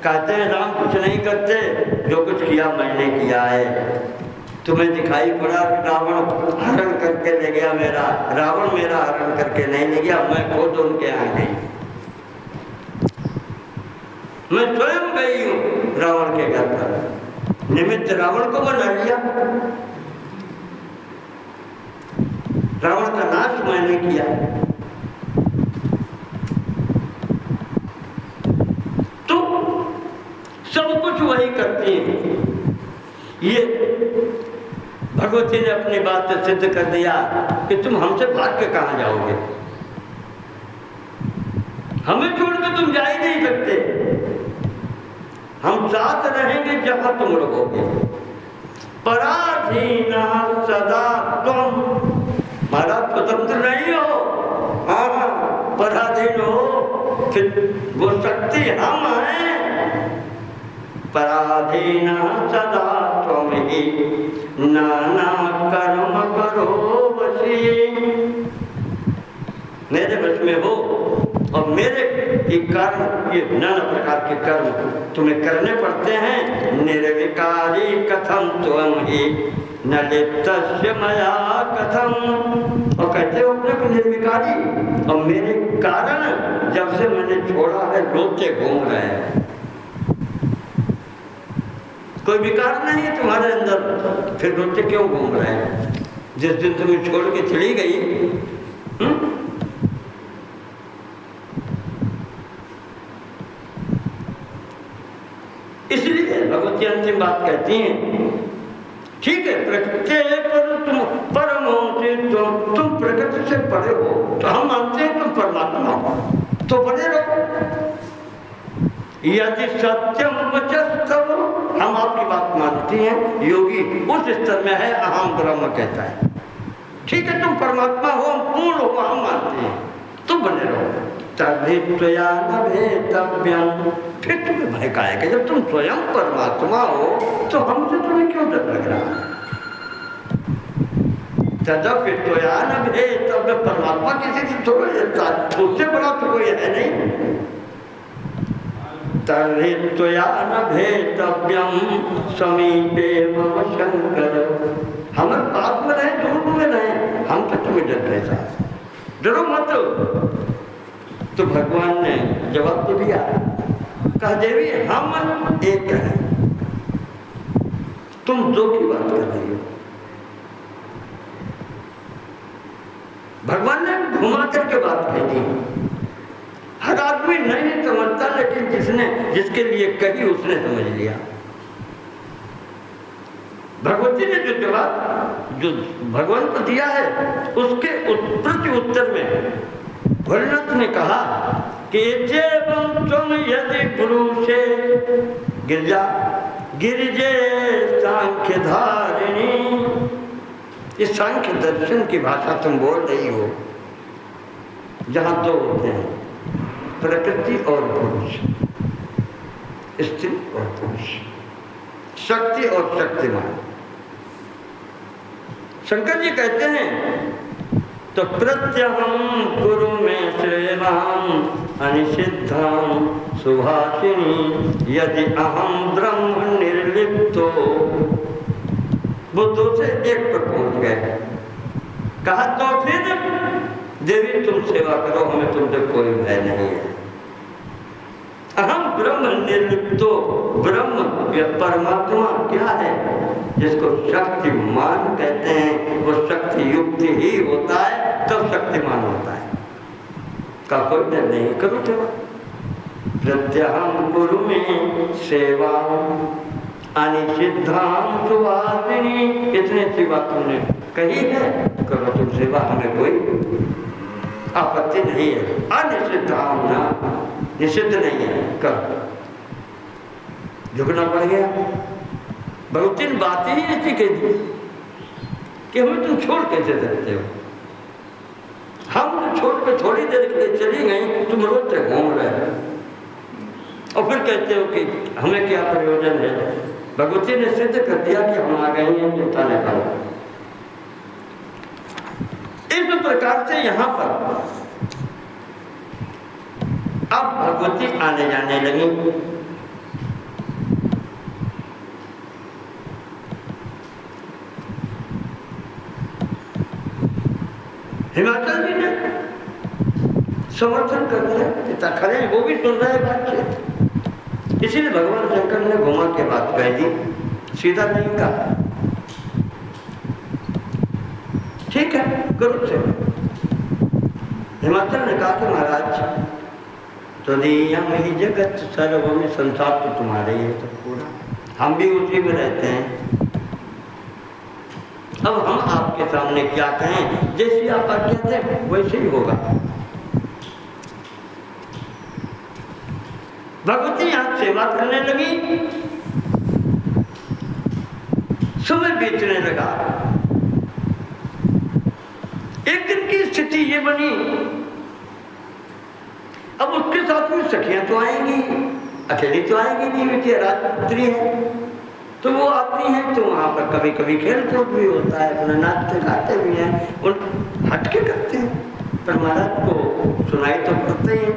कहते हैं राम कुछ नहीं करते, जो कुछ किया मैंने किया है। तुम्हें दिखाई पड़ा रावण हरण करके ले गया मेरा, रावण मेरा हरण करके नहीं ले गया, मैं खुद उनके यहाँ गई, मैं स्वयं गई हूँ रावण के घर पर, निमित्त रावण को बना लिया। रावण का नाश मैंने किया। तो सब कुछ वही करती है। ये भगवती ने अपनी बात से सिद्ध कर दिया कि तुम हमसे भाग के कहाँ जाओगे, हमें छोड़ के तुम जा ही नहीं सकते, हम साथ रहेंगे जहां तुम रहोगे। पराधीन सदा तुम, महाराज स्वतंत्र नहीं हो, हाँ पराधीन हो, फिर वो शक्ति हम हैं। पराधीन सदा तुम ही, नाना कर्म करो बसी, मेरे बस में हो, और मेरे ये कर्म, ये नाना प्रकार के कर्म तुम्हें करने पड़ते हैं। निर्विकारी कथम त्वं ही, न लिप्तस्य मया कथम, और कहते हो अपने को निर्विकारी, और मेरे कारण जब से मैंने छोड़ा है रोते घूम रहे हैं। कोई विकार नहीं है तुम्हारे अंदर, फिर रोते क्यों घूम रहे हैं? जिस दिन तुम्हें छोड़ के चली गई, इसलिए भगवती अंतिम बात कहती हैं, ठीक है प्रकृति पर तुम परम से तुम प्रकृति से परे हो, तो हम मानते हैं तुम परमात्मा हो, तो परे रहो। यदि सत्यम वचस्तव, हम आपकी बात मानते हैं। योगी उस स्तर में है, अहम ब्रह्म कहता है। ठीक है तुम परमात्मा हो, हम पूर्ण हो, हम मानते हैं, तुम बने रहो। तभी त्वया न भेतव्यम, फिर तुम्हें भय का है कि जब तुम स्वयं परमात्मा हो तो हमसे तुम्हें क्यों डर लग रहा है? तदपि त्वया न भेतव्यम, परमात्मा किसी से थोड़ा डरता है, उससे बड़ा तो कोई है नहीं। तर्हि त्वया न भेतव्यम समीपे मम शंकर, हमारे पास में रहे, दूर में रहे, हम तो तुम्हें डर रहे, डरो मत। तो भगवान ने जवाब तो दिया, कहा देवी हम एक हैं, तुम दो की बात कर रही हो। भगवान ने घुमा करके बात कह दी। हर आदमी नहीं समझता, लेकिन जिसके लिए कही उसने समझ लिया। भगवती ने जो जवाब जो भगवान को दिया है, उसके प्रति उत्तर में भोलेनाथ ने कहा कि जेवं तुम यदि गुरु से गिरजा गिरजे सांख्य धारिणी, इस सांख्य दर्शन की भाषा तुम बोल रही हो, जहां दो होते हैं, प्रकृति और पुरुष, स्त्री और पुरुष, शक्ति और शक्तिमान। शंकर जी कहते हैं तो प्रत्यहम गुरु में सेवाम अनिषिद्धाम सुभाषिणी यदि अहम ब्रह्म निर्लिप्तो, बुद्धों से एक पर पहुंच गए। कहा तो फिर देवी तुम सेवा करो, हमें तुमसे कोई भय नहीं है। अहम ब्रह्म निर्लिप्तो, ब्रह्म या परमात्मा क्या है? जिसको शक्तिमान कहते हैं, वो शक्ति युक्त ही होता है, तब शक्तिमान होता है। का कोई डर नहीं, करो सेवा। प्रत्यहम गुरु में सेवा अनिषिद्धाम सुभाषिणी, इतनी अच्छी बात तुमने कही है, करो तुम सेवा, हमें कोई आपत्ति नहीं है। अनिषिद्धाम ना, निषिद्ध नहीं है, कर। झुकना पड़ गया। भगवती ने बात ही ऐसी कह दी कि हमें तुम छोड़ कैसे सकते हो? हम छोड़ के थोड़ी देर के लिए चली गई, तुम रोते घूम रहे हो और फिर कहते हो कि हमें क्या प्रयोजन है? भगवती ने सिद्ध कर दिया कि हम आ गए हैं, चिंता न करो। इस प्रकार से यहाँ पर अब भगवती आने जाने लगी। हिमाचल जी ने समर्थन कर दिया, पिता खड़े हैं, वो भी सुन रहे हैं बातचीत। इसीलिए भगवान शंकर ने घुमा के बात कह दी, सीधा नहीं कहा। ठीक है करो से। हिमाचल ने कहा कि महाराज तदीयम ही जगत सर्वम, संसार तो तुम्हारे ही है सब पूरा, हम भी उसी में रहते हैं। अब हम आपके सामने क्या कहें? जैसी आप आज्ञा दें वैसे ही होगा। भगवती यहाँ सेवा करने लगी। समय बीतने लगा। एक दिन की स्थिति ये बनी, अब उसके साथ में सखियां तो आएंगी, अकेली तो आएंगी नहीं, क्योंकि रात्रि है तो वो आती हैं, तो वहाँ पर कभी कभी खेल कूद भी होता है, अपना नाचते गाते भी हैं, उन हटके करते हैं, पर महाराज को सुनाई तो पड़ते हैं।